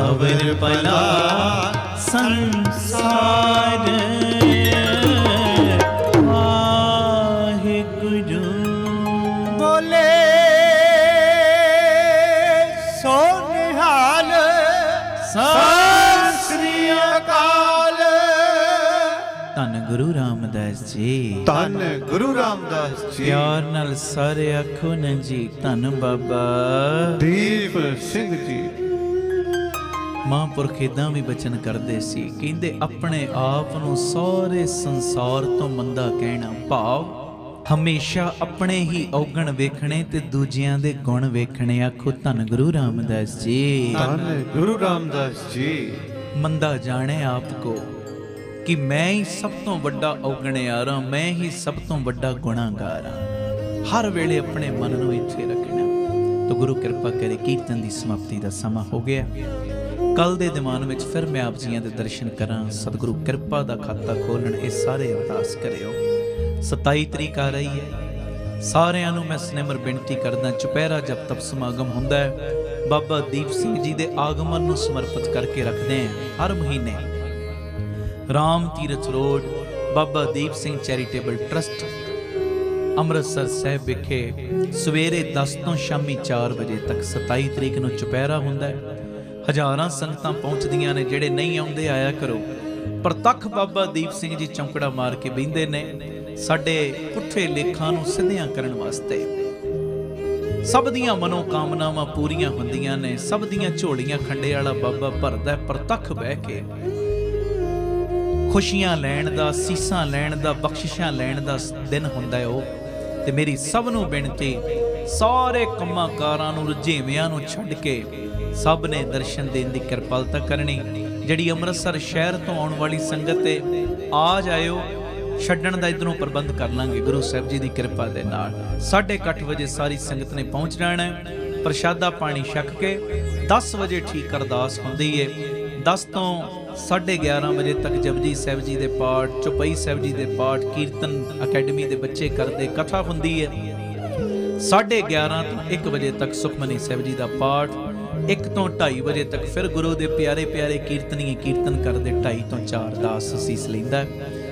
ਅਵਰ ਭਲਾ ਸੰਸਾਰ ਵਾਹਿਗੁਰੂ ਬੋਲੇ ਸੋ ਨਿਹਾਲ ਸਤਿ ਸ੍ਰੀ ਅਕਾਲ। ਧੰਨ ਗੁਰੂ ਰਾਮਦਾਸ ਜੀ। ਧੰਨ ਗੁਰੂ ਰਾਮਦਾਸ ਜੀ। ਪਿਆਰ ਨਾਲ ਸਾਰੇ ਆਖੋ ਨਾ ਜੀ ਧੰਨ ਬਾਬਾ ਦੀਪ ਸਿੰਘ ਜੀ। ਮਹਾਂਪੁਰਖ ਏਦਾਂ ਵੀ ਬਚਨ ਕਰਦੇ ਸੀ, ਕਹਿੰਦੇ ਆਪਣੇ ਆਪ ਨੂੰ ਸਾਰੇ ਸੰਸਾਰ ਤੋਂ ਮੰਦਾ ਕਹਿਣਾ, ਭਾਵ ਹਮੇਸ਼ਾ ਆਪਣੇ ਹੀ ਔਗਣ ਵੇਖਣੇ ਤੇ ਦੂਜਿਆਂ ਦੇ ਗੁਣ ਵੇਖਣੇ। ਆਖੋ ਧੰਨ ਗੁਰੂ ਰਾਮਦਾਸ ਜੀ। ਧੰਨ ਗੁਰੂ ਰਾਮਦਾਸ ਜੀ। ਮੰਦਾ ਜਾਣੇ ਆਪ ਕੋ ਕਿ ਮੈਂ ਹੀ ਸਭ ਤੋਂ ਵੱਡਾ ਔਗਣਿਆਰ ਹਾਂ, ਮੈਂ ਹੀ ਸਭ ਤੋਂ ਵੱਡਾ ਗੁਨਾਹਗਾਰ ਹਾਂ। ਹਰ ਵੇਲੇ ਆਪਣੇ ਮਨ ਨੂੰ ਇੱਥੇ ਰੱਖਣਾ। ਤਾਂ ਗੁਰੂ ਕਿਰਪਾ ਕਰੇ, ਕੀਰਤਨ ਦੀ ਸਮਾਪਤੀ ਦਾ ਸਮਾਂ ਹੋ ਗਿਆ। ਕੱਲ ਦੇ ਦੀਵਾਨ ਵਿੱਚ ਫਿਰ ਮੈਂ ਆਪ ਜੀਆਂ ਦੇ ਦਰਸ਼ਨ ਕਰਾਂ, ਸਤਿਗੁਰੂ ਕਿਰਪਾ ਦਾ ਖਾਤਾ ਖੋਲਣ, ਇਹ ਸਾਰੇ ਅਰਦਾਸ ਕਰਿਓ। 27 ਤਰੀਕ ਆ ਰਹੀ ਹੈ। ਸਾਰਿਆਂ ਨੂੰ ਮੈਂ ਸਨੇਮਰ ਬੇਨਤੀ ਕਰਦਾ, ਚੁਪਹਿਰਾ ਜਪ ਤਪ ਸਮਾਗਮ ਹੁੰਦਾ ਹੈ, ਬਾਬਾ ਦੀਪ ਸਿੰਘ ਜੀ ਦੇ ਆਗਮਨ ਨੂੰ ਸਮਰਪਿਤ ਕਰਕੇ ਰੱਖਦੇ ਹਾਂ। ਹਰ ਮਹੀਨੇ Ram Tirath road Baba Deep Singh charitable trust Amritsar Sahib ਵਿਖੇ ਸਵੇਰੇ 10 ਤੋਂ ਸ਼ਾਮੀ 4 ਵਜੇ ਤੱਕ 27 ਤਰੀਕ ਨੂੰ ਚੁਪਹਿਰਾ ਹੁੰਦਾ ਹੈ। ਹਜ਼ਾਰਾਂ ਸੰਗਤਾਂ ਪਹੁੰਚਦੀਆਂ ਨੇ। ਜਿਹੜੇ ਨਹੀਂ ਆਉਂਦੇ ਆਇਆ ਕਰੋ। ਪ੍ਰਤੱਖ ਬਾਬਾ ਦੀਪ ਸਿੰਘ ਜੀ ਚੌਂਕੜਾ ਮਾਰ ਕੇ ਬਹਿੰਦੇ ਨੇ ਸਾਡੇ ਪੁੱਠੇ ਲੇਖਾਂ ਨੂੰ ਸਿੱਧਿਆਂ ਕਰਨ ਵਾਸਤੇ। ਸਭ ਦੀਆਂ ਮਨੋ ਕਾਮਨਾਵਾਂ ਪੂਰੀਆਂ ਹੁੰਦੀਆਂ ਨੇ। ਸਭ ਦੀਆਂ ਝੋਲੀਆਂ ਖੰਡੇ ਵਾਲਾ ਬਾਬਾ ਭਰਦਾ ਪ੍ਰਤੱਖ ਬਹਿ ਕੇ। ਖੁਸ਼ੀਆਂ ਲੈਣ ਦਾ, ਸੀਸਾਂ ਲੈਣ ਦਾ, ਬਖਸ਼ਿਸ਼ਾਂ ਲੈਣ ਦਾ ਦਿਨ ਹੁੰਦਾ ਹੈ ਉਹ। ਤੇ ਮੇਰੀ ਸਭ ਨੂੰ ਬੇਨਤੀ, ਸਾਰੇ ਕੰਮਾਂ ਕਾਰਾਂ ਨੂੰ, ਰੁਝੇਵਿਆਂ ਨੂੰ ਛੱਡ ਕੇ ਸਭ ਨੇ ਦਰਸ਼ਨ ਦੇਣ ਦੀ ਕਿਰਪਾਲਤਾ ਕਰਨੀ। ਜਿਹੜੀ ਅੰਮ੍ਰਿਤਸਰ ਸ਼ਹਿਰ ਤੋਂ ਆਉਣ ਵਾਲੀ ਸੰਗਤ ਹੈ, ਆ ਜਾਇਓ। ਛੱਡਣ ਦਾ ਇਧਰੋਂ ਪ੍ਰਬੰਧ ਕਰ ਲਾਂਗੇ ਗੁਰੂ ਸਾਹਿਬ ਜੀ ਦੀ ਕਿਰਪਾ ਦੇ ਨਾਲ। 8:30 ਵਜੇ ਸਾਰੀ ਸੰਗਤ ਨੇ ਪਹੁੰਚ ਜਾਣਾ। ਪ੍ਰਸ਼ਾਦਾ ਪਾਣੀ ਛਕ ਕੇ 10 ਵਜੇ ਠੀਕ ਅਰਦਾਸ ਹੁੰਦੀ ਹੈ। 10 ਤੋਂ 11:30 ਵਜੇ ਤੱਕ ਜਪਜੀ ਸਾਹਿਬ ਜੀ ਦੇ ਪਾਠ, ਚੌਪਈ ਸਾਹਿਬ ਜੀ ਦੇ ਪਾਠ, ਕੀਰਤਨ ਅਕੈਡਮੀ ਦੇ ਬੱਚੇ ਕਰਦੇ, ਕਥਾ ਹੁੰਦੀ ਹੈ। 11:30 ਤੋਂ 1 ਵਜੇ ਤੱਕ ਸੁਖਮਨੀ ਸਾਹਿਬ ਜੀ ਦਾ ਪਾਠ। 1 ਤੋਂ 2:30 ਵਜੇ ਤੱਕ ਫਿਰ ਗੁਰੂ ਦੇ ਪਿਆਰੇ ਪਿਆਰੇ ਕੀਰਤਨੀਏ ਕੀਰਤਨ ਕਰਦੇ। 2:30 ਤੋਂ 4 ਦਾਸ ਅਸੀਸ ਲੈਂਦਾ।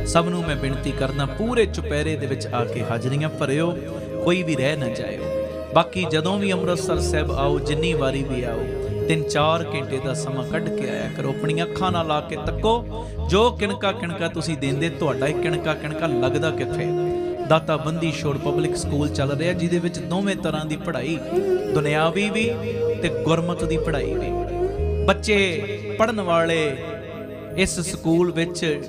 ਸਭ ਨੂੰ ਮੈਂ ਬੇਨਤੀ ਕਰਦਾ, ਪੂਰੇ ਚੁਪਹਿਰੇ ਦੇ ਵਿੱਚ ਆ ਕੇ ਹਾਜ਼ਰੀਆਂ ਭਰਿਓ, ਕੋਈ ਵੀ ਰਹਿ ਨਾ ਜਾਇਓ। ਬਾਕੀ ਜਦੋਂ ਵੀ ਅੰਮ੍ਰਿਤਸਰ ਸਾਹਿਬ ਆਓ, ਜਿੰਨੀ ਵਾਰੀ ਵੀ ਆਓ, 3-4 ਘੰਟੇ ਦਾ ਸਮਾਂ ਕੱਢ ਕੇ ਆਇਆ ਕਰੋ। ਆਪਣੀਆਂ ਅੱਖਾਂ ਨਾਲ ਲਾ ਕੇ ਤੱਕੋ, ਜੋ ਕਿਣਕਾ ਕਿਣਕਾ ਤੁਸੀਂ ਦਿੰਦੇ, ਤੁਹਾਡਾ ਇੱਕ ਕਿਣਕਾ ਕਿਣਕਾ ਲੱਗਦਾ ਕਿੱਥੇ। ਦਾਤਾ ਬੰਦੀ ਛੋੜ ਪਬਲਿਕ ਸਕੂਲ ਚੱਲ ਰਿਹਾ, ਜਿਹਦੇ ਵਿੱਚ ਦੋਵੇਂ ਤਰ੍ਹਾਂ ਦੀ ਪੜ੍ਹਾਈ, ਦੁਨਿਆਵੀ ਵੀ ਤੇ ਗੁਰਮਤਿ ਦੀ ਪੜ੍ਹਾਈ ਵੀ। ਬੱਚੇ ਪੜ੍ਹਨ ਵਾਲੇ ਇਸ ਸਕੂਲ ਵਿੱਚ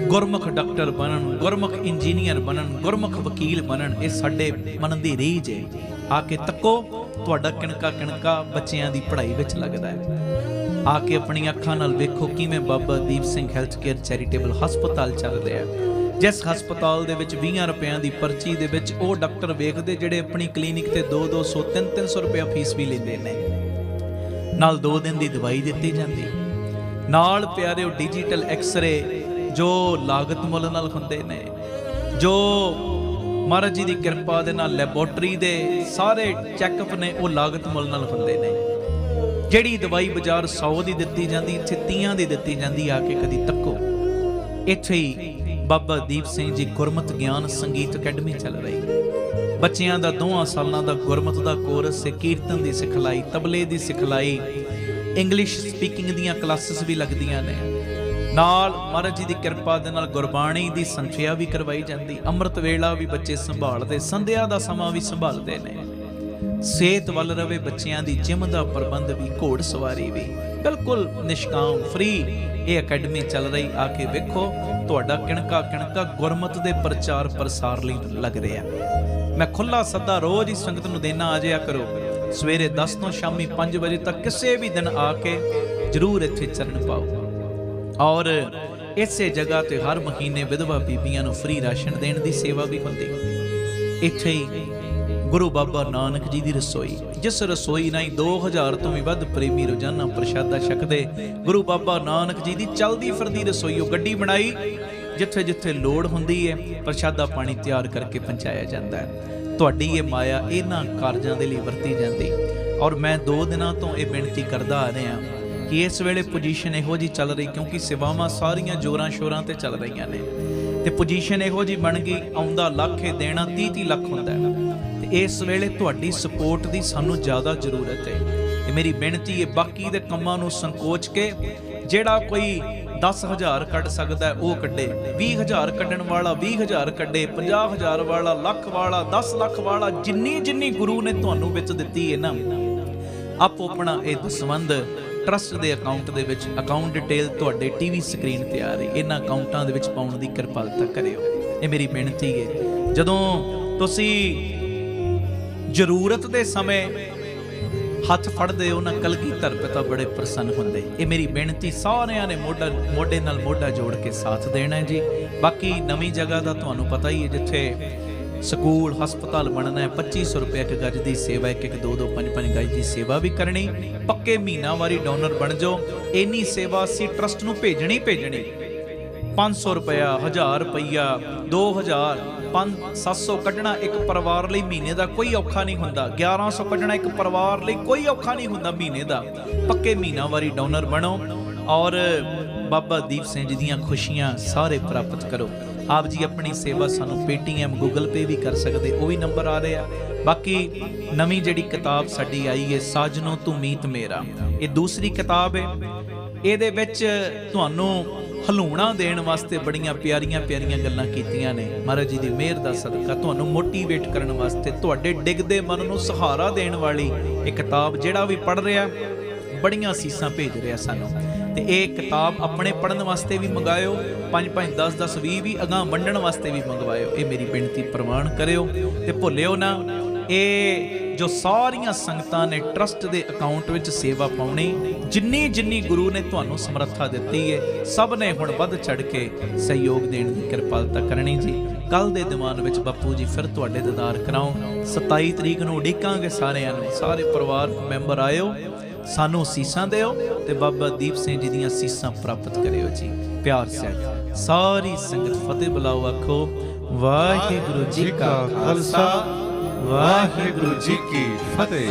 ਗੁਰਮੁਖ ਡਾਕਟਰ ਬਣਨ, ਗੁਰਮੁਖ ਇੰਜੀਨੀਅਰ ਬਣਨ, ਗੁਰਮੁਖ ਵਕੀਲ ਬਣਨ। ਇਹ ਸਾਡੇ ਮਨ ਦੀ ਰੀਝ ਹੈ। ਆ ਕੇ ਤੱਕੋ, ਤੁਹਾਡਾ ਕਿਣਕਾ ਕਿਣਕਾ ਬੱਚਿਆਂ ਦੀ ਪੜ੍ਹਾਈ ਵਿੱਚ ਲੱਗਦਾ ਹੈ। ਆ ਕੇ ਆਪਣੀਆਂ ਅੱਖਾਂ ਨਾਲ ਵੇਖੋ ਕਿਵੇਂ Baba Deep Singh health care charitable ਹਸਪਤਾਲ ਚੱਲ ਰਿਹਾ। ਜਿਸ ਹਸਪਤਾਲ ਦੇ ਵਿੱਚ 20 ਰੁਪਿਆਂ ਦੀ ਪਰਚੀ ਦੇ ਵਿੱਚ ਉਹ ਡਾਕਟਰ ਵੇਖਦੇ ਜਿਹੜੇ ਆਪਣੀ ਕਲੀਨਿਕ ਤੇ 200-200 300-300 ਰੁਪਇਆ ਫੀਸ ਵੀ ਲੈਂਦੇ ਨੇ। ਨਾਲ 2 ਦਿਨ ਦੀ ਦਵਾਈ ਦਿੱਤੀ ਜਾਂਦੀ, ਨਾਲ ਪਿਆਰਿਓ ਡਿਜੀਟਲ ਐਕਸਰੇ ਜੋ ਲਾਗਤ ਮੁੱਲ ਨਾਲ ਹੁੰਦੇ ਨੇ, ਜੋ ਮਹਾਰਾਜ ਜੀ ਦੀ ਕਿਰਪਾ ਦੇ ਨਾਲ ਲੈਬੋਰਟਰੀ ਦੇ ਸਾਰੇ ਚੈੱਕਅਪ ਨੇ ਉਹ ਲਾਗਤ ਮੁੱਲ ਨਾਲ ਹੁੰਦੇ ਨੇ। ਜਿਹੜੀ ਦਵਾਈ ਬਾਜ਼ਾਰ 100 ਦੀ ਦਿੱਤੀ ਜਾਂਦੀ, ਇੱਥੇ 30 ਦੀ ਦਿੱਤੀ ਜਾਂਦੀ। ਆ ਕੇ ਕਦੀ ਤੱਕੋ, ਇੱਥੇ ਹੀ ਬਾਬਾ ਦੀਪ ਸਿੰਘ ਜੀ ਗੁਰਮਤਿ ਗਿਆਨ ਸੰਗੀਤ ਅਕੈਡਮੀ ਚੱਲ ਰਹੀ। ਬੱਚਿਆਂ ਦਾ 2 ਸਾਲਾਂ ਦਾ ਗੁਰਮਤਿ ਦਾ ਕੋਰਸ ਹੈ। ਕੀਰਤਨ ਦੀ ਸਿਖਲਾਈ, ਤਬਲੇ ਦੀ ਸਿਖਲਾਈ, ਇੰਗਲਿਸ਼ ਸਪੀਕਿੰਗ ਦੀਆਂ ਕਲਾਸਿਸ ਵੀ ਲੱਗਦੀਆਂ ਨੇ। ਨਾਲ ਮਹਾਰਾਜ ਜੀ ਦੀ ਕਿਰਪਾ ਦੇ ਨਾਲ ਗੁਰਬਾਣੀ ਦੀ ਸੰਥਿਆ ਵੀ ਕਰਵਾਈ ਜਾਂਦੀ। ਅੰਮ੍ਰਿਤ ਵੇਲਾ ਵੀ ਬੱਚੇ ਸੰਭਾਲਦੇ, ਸੰਧਿਆ ਦਾ ਸਮਾਂ ਵੀ ਸੰਭਾਲਦੇ ਨੇ। ਸਿਹਤ ਵੱਲ ਰਵੇ, ਬੱਚਿਆਂ ਦੀ ਜਿਮ ਦਾ ਪ੍ਰਬੰਧ ਵੀ, ਘੋੜ ਸਵਾਰੀ ਵੀ, ਬਿਲਕੁਲ ਨਿਸ਼ਕਾਮ ਫ੍ਰੀ ਇਹ ਅਕੈਡਮੀ ਚੱਲ ਰਹੀ। ਆ ਕੇ ਵੇਖੋ, ਤੁਹਾਡਾ ਕਿਣਕਾ ਕਿਣਕਾ ਗੁਰਮਤ ਦੇ ਪ੍ਰਚਾਰ ਪ੍ਰਸਾਰ ਲਈ ਲੱਗ ਰਿਹਾ। ਮੈਂ ਖੁੱਲਾ ਸੱਦਾ ਰੋਜ਼ ਹੀ ਸੰਗਤ ਨੂੰ ਦੇਣਾ, ਆ ਜਾਇਆ ਕਰੋ ਸਵੇਰੇ 10 ਤੋਂ ਸ਼ਾਮੀ 5 ਵਜੇ ਤੱਕ, ਕਿਸੇ ਵੀ ਦਿਨ ਆ ਕੇ ਜ਼ਰੂਰ ਇੱਥੇ ਚਰਨ ਪਾਓ। ਔਰ ਇਸੇ ਜਗ੍ਹਾ ਤੇ ਹਰ ਮਹੀਨੇ ਵਿਧਵਾ ਬੀਬੀਆਂ ਨੂੰ ਫ੍ਰੀ ਰਾਸ਼ਨ ਦੇਣ ਦੀ ਸੇਵਾ ਵੀ ਹੁੰਦੀ। ਇੱਥੇ ਹੀ ਗੁਰੂ ਬਾਬਾ ਨਾਨਕ ਜੀ ਦੀ ਰਸੋਈ, ਜਿਸ ਰਸੋਈ ਨਾਲ 2000 ਤੋਂ ਵੀ ਵੱਧ ਪ੍ਰੇਮੀ ਰੋਜ਼ਾਨਾ ਪ੍ਰਸ਼ਾਦਾ ਛਕਦੇ। ਗੁਰੂ ਬਾਬਾ ਨਾਨਕ ਜੀ ਦੀ ਚਲਦੀ ਫਿਰਦੀ ਰਸੋਈ, ਉਹ ਗੱਡੀ ਬਣਾਈ, ਜਿੱਥੇ ਜਿੱਥੇ ਲੋੜ ਹੁੰਦੀ ਹੈ ਪ੍ਰਸ਼ਾਦਾ ਪਾਣੀ ਤਿਆਰ ਕਰਕੇ ਪਹੁੰਚਾਇਆ ਜਾਂਦਾ ਹੈ। ਤੁਹਾਡੀ ਇਹ ਮਾਇਆ ਇਹਨਾਂ ਕਾਰਜਾਂ ਦੇ ਲਈ ਵਰਤੀ ਜਾਂਦੀ। ਔਰ ਮੈਂ 2 ਦਿਨਾਂ ਤੋਂ ਇਹ ਬੇਨਤੀ ਕਰਦਾ ਆ ਰਿਹਾ ਕਿ ਇਸ ਵੇਲੇ ਪੋਜੀਸ਼ਨ ਇਹੋ ਜੀ ਚੱਲ ਰਹੀ, ਕਿਉਂਕਿ ਸੇਵਾਵਾਂ ਸਾਰੀਆਂ ਜੋਰਾਂ ਸ਼ੋਰਾਂ ਤੇ ਚੱਲ ਰਹੀਆਂ ਨੇ, ਤੇ ਪੋਜੀਸ਼ਨ ਇਹੋ ਜੀ ਬਣ ਗਈ, ਆਉਂਦਾ ਲੱਖ ਇਹ ਦੇਣਾ 30 ਲੱਖ ਹੁੰਦਾ ਹੈ। ਤੇ ਇਸ ਵੇਲੇ ਤੁਹਾਡੀ ਸਪੋਰਟ ਦੀ ਸਾਨੂੰ ਜ਼ਿਆਦਾ ਜ਼ਰੂਰਤ ਹੈ। ਇਹ ਮੇਰੀ ਬੇਨਤੀ ਹੈ, ਬਾਕੀ ਦੇ ਕੰਮਾਂ ਨੂੰ ਸੰਕੋਚ ਕੇ ਜਿਹੜਾ ਕੋਈ 10,000 ਕੱਢ ਸਕਦਾ ਉਹ ਕੱਢੇ, 20,000 ਕੱਢਣ ਵਾਲਾ 20,000 ਕੱਢੇ, 50,000 ਵਾਲਾ, ਲੱਖ ਵਾਲਾ, 10 ਲੱਖ ਵਾਲਾ, ਜਿੰਨੀ ਗੁਰੂ ਨੇ ਤੁਹਾਨੂੰ ਵਿੱਚ ਦਿੱਤੀ ਹੈ ਨਾ, ਆਪੋ ਆਪਣਾ ਇਹ ਦਸਵੰਧ ਟਰਸਟ ਦੇ ਅਕਾਊਂਟ ਦੇ ਵਿੱਚ, ਅਕਾਊਂਟ ਡਿਟੇਲ ਤੁਹਾਡੇ ਟੀਵੀ ਸਕਰੀਨ ਤੇ ਆ ਰਹੀ, ਇਹਨਾਂ ਅਕਾਊਂਟਾਂ ਦੇ ਵਿੱਚ ਪਾਉਣ ਦੀ ਕਿਰਪਾਲਤਾ ਕਰਿਓ। ਇਹ ਮੇਰੀ ਬੇਨਤੀ ਹੈ। ਜਦੋਂ ਤੁਸੀਂ ਜ਼ਰੂਰਤ ਦੇ ਸਮੇਂ ਹੱਥ ਫੜਦੇ ਹੋ ਨਾ, ਕਲਗੀਧਰ ਪਿਤਾ ਬੜੇ ਪ੍ਰਸੰਨ ਹੁੰਦੇ। ਇਹ ਮੇਰੀ ਬੇਨਤੀ, ਸਾਰਿਆਂ ਨੇ ਮੋਢੇ ਨਾਲ ਮੋਢਾ ਜੋੜ ਕੇ ਸਾਥ ਦੇਣਾ ਜੀ। ਬਾਕੀ ਨਵੀਂ ਜਗ੍ਹਾ ਦਾ ਤੁਹਾਨੂੰ ਪਤਾ ਹੀ ਹੈ, ਜਿੱਥੇ ਸਕੂਲ ਹਸਪਤਾਲ ਬਣਨਾ ਹੈ, 2500 ਰੁਪਏ ਇੱਕ ਗੱਜ ਦੀ ਸੇਵਾ, 1-1, 2-2, 5-5 ਗੱਜ ਦੀ ਸੇਵਾ ਵੀ ਕਰਨੀ। ਪੱਕੇ ਮਹੀਨਾਵਾਰੀ ਡੋਨਰ ਬਣ ਜਾਓ। ਇੰਨੀ ਸੇਵਾ ਅਸੀਂ ਟਰਸਟ ਨੂੰ ਭੇਜਣੀ 500 ਰੁਪਇਆ, 1000 ਰੁਪਈਆ, 2000, 700 ਕੱਢਣਾ ਇੱਕ ਪਰਿਵਾਰ ਲਈ ਮਹੀਨੇ ਦਾ ਕੋਈ ਔਖਾ ਨਹੀਂ ਹੁੰਦਾ। 1100 ਕੱਢਣਾ ਇੱਕ ਪਰਿਵਾਰ ਲਈ ਕੋਈ ਔਖਾ ਨਹੀਂ ਹੁੰਦਾ ਮਹੀਨੇ ਦਾ। ਪੱਕੇ ਮਹੀਨਾਵਾਰੀ ਡੋਨਰ ਬਣੋ ਔਰ ਬਾਬਾ ਦੀਪ ਸਿੰਘ ਜੀ ਦੀਆਂ ਖੁਸ਼ੀਆਂ ਸਾਰੇ ਪ੍ਰਾਪਤ ਕਰੋ। ਆਪ ਜੀ ਆਪਣੀ ਸੇਵਾ ਸਾਨੂੰ ਪੇਟੀਐਮ, ਗੂਗਲ ਪੇ ਵੀ ਕਰ ਸਕਦੇ, ਉਹ ਵੀ ਨੰਬਰ ਆ ਰਹੇ ਆ। ਬਾਕੀ ਨਵੀਂ ਜਿਹੜੀ ਕਿਤਾਬ ਸਾਡੀ ਆਈ ਹੈ, ਸਾਜਨੋ ਤੂੰ ਮੀਤ ਮੇਰਾ, ਇਹ ਦੂਸਰੀ ਕਿਤਾਬ ਹੈ। ਇਹਦੇ ਵਿੱਚ ਤੁਹਾਨੂੰ ਹਲੂਣਾ ਦੇਣ ਵਾਸਤੇ ਬੜੀਆਂ ਪਿਆਰੀਆਂ ਗੱਲਾਂ ਕੀਤੀਆਂ ਨੇ। ਮਹਾਰਾਜ ਜੀ ਦੀ ਮਿਹਰ ਦਾ ਸਦਕਾ ਤੁਹਾਨੂੰ ਮੋਟੀਵੇਟ ਕਰਨ ਵਾਸਤੇ, ਤੁਹਾਡੇ ਡਿੱਗਦੇ ਮਨ ਨੂੰ ਸਹਾਰਾ ਦੇਣ ਵਾਲੀ ਇਹ ਕਿਤਾਬ, ਜਿਹੜਾ ਵੀ ਪੜ੍ਹ ਰਿਹਾ ਬੜੀਆਂ ਅਸੀਸਾਂ ਭੇਜ ਰਿਹਾ ਸਾਨੂੰ। ਤੇ ਇਹ ਕਿਤਾਬ ਆਪਣੇ ਪੜ੍ਹਨ ਵਾਸਤੇ ਵੀ ਮੰਗਾਇਓ, 5-5, 10-10, 20 ਵੀ ਅਗਾਂਹ ਵੰਡਣ ਵਾਸਤੇ ਵੀ ਮੰਗਵਾਇਓ। ਇਹ ਮੇਰੀ ਬੇਨਤੀ ਪ੍ਰਵਾਨ ਕਰਿਓ ਤੇ ਭੁੱਲਿਓ ਨਾ, ਇਹ ਜੋ ਸਾਰੀਆਂ ਸੰਗਤਾਂ ਨੇ ਟਰਸਟ ਦੇ ਅਕਾਊਂਟ ਵਿੱਚ ਸੇਵਾ ਪਾਉਣੀ, ਜਿੰਨੀ ਗੁਰੂ ਨੇ ਤੁਹਾਨੂੰ ਸਮਰੱਥਾ ਦਿੱਤੀ ਹੈ, ਸਭ ਨੇ ਹੁਣ ਵੱਧ ਚੜ ਕੇ ਸਹਿਯੋਗ ਦੇਣ ਦੀ ਕਿਰਪਾਲਤਾ ਕਰਨੀ ਜੀ। ਕੱਲ ਦੇ ਦੀਵਾਨ ਵਿੱਚ ਬਾਪੂ ਜੀ ਫਿਰ ਤੁਹਾਡੇ ਦੀਦਾਰ ਕਰਾਓ। 27 ਤਰੀਕ ਨੂੰ ਉਡੀਕਾਂਗੇ ਸਾਰਿਆਂ ਨੂੰ, ਸਾਰੇ ਪਰਿਵਾਰ ਮੈਂਬਰ ਆਇਓ, ਸਾਨੂੰ ਅਸੀਸਾਂ ਦਿਓ ਤੇ ਬਾਬਾ ਦੀਪ ਸਿੰਘ ਜੀ ਦੀਆਂ ਅਸੀਸਾਂ ਪ੍ਰਾਪਤ ਕਰਿਓ ਜੀ। ਪਿਆਰ ਸਹਿਤ ਸਾਰੀ ਸੰਗਤ ਫਤਿਹ ਬੁਲਾਓ, ਆਖੋ ਵਾਹਿਗੁਰੂ ਜੀ ਕਾ ਖਾਲਸਾ, ਵਾਹਿਗੁਰੂ ਜੀ ਕੀ ਫਤਿਹ।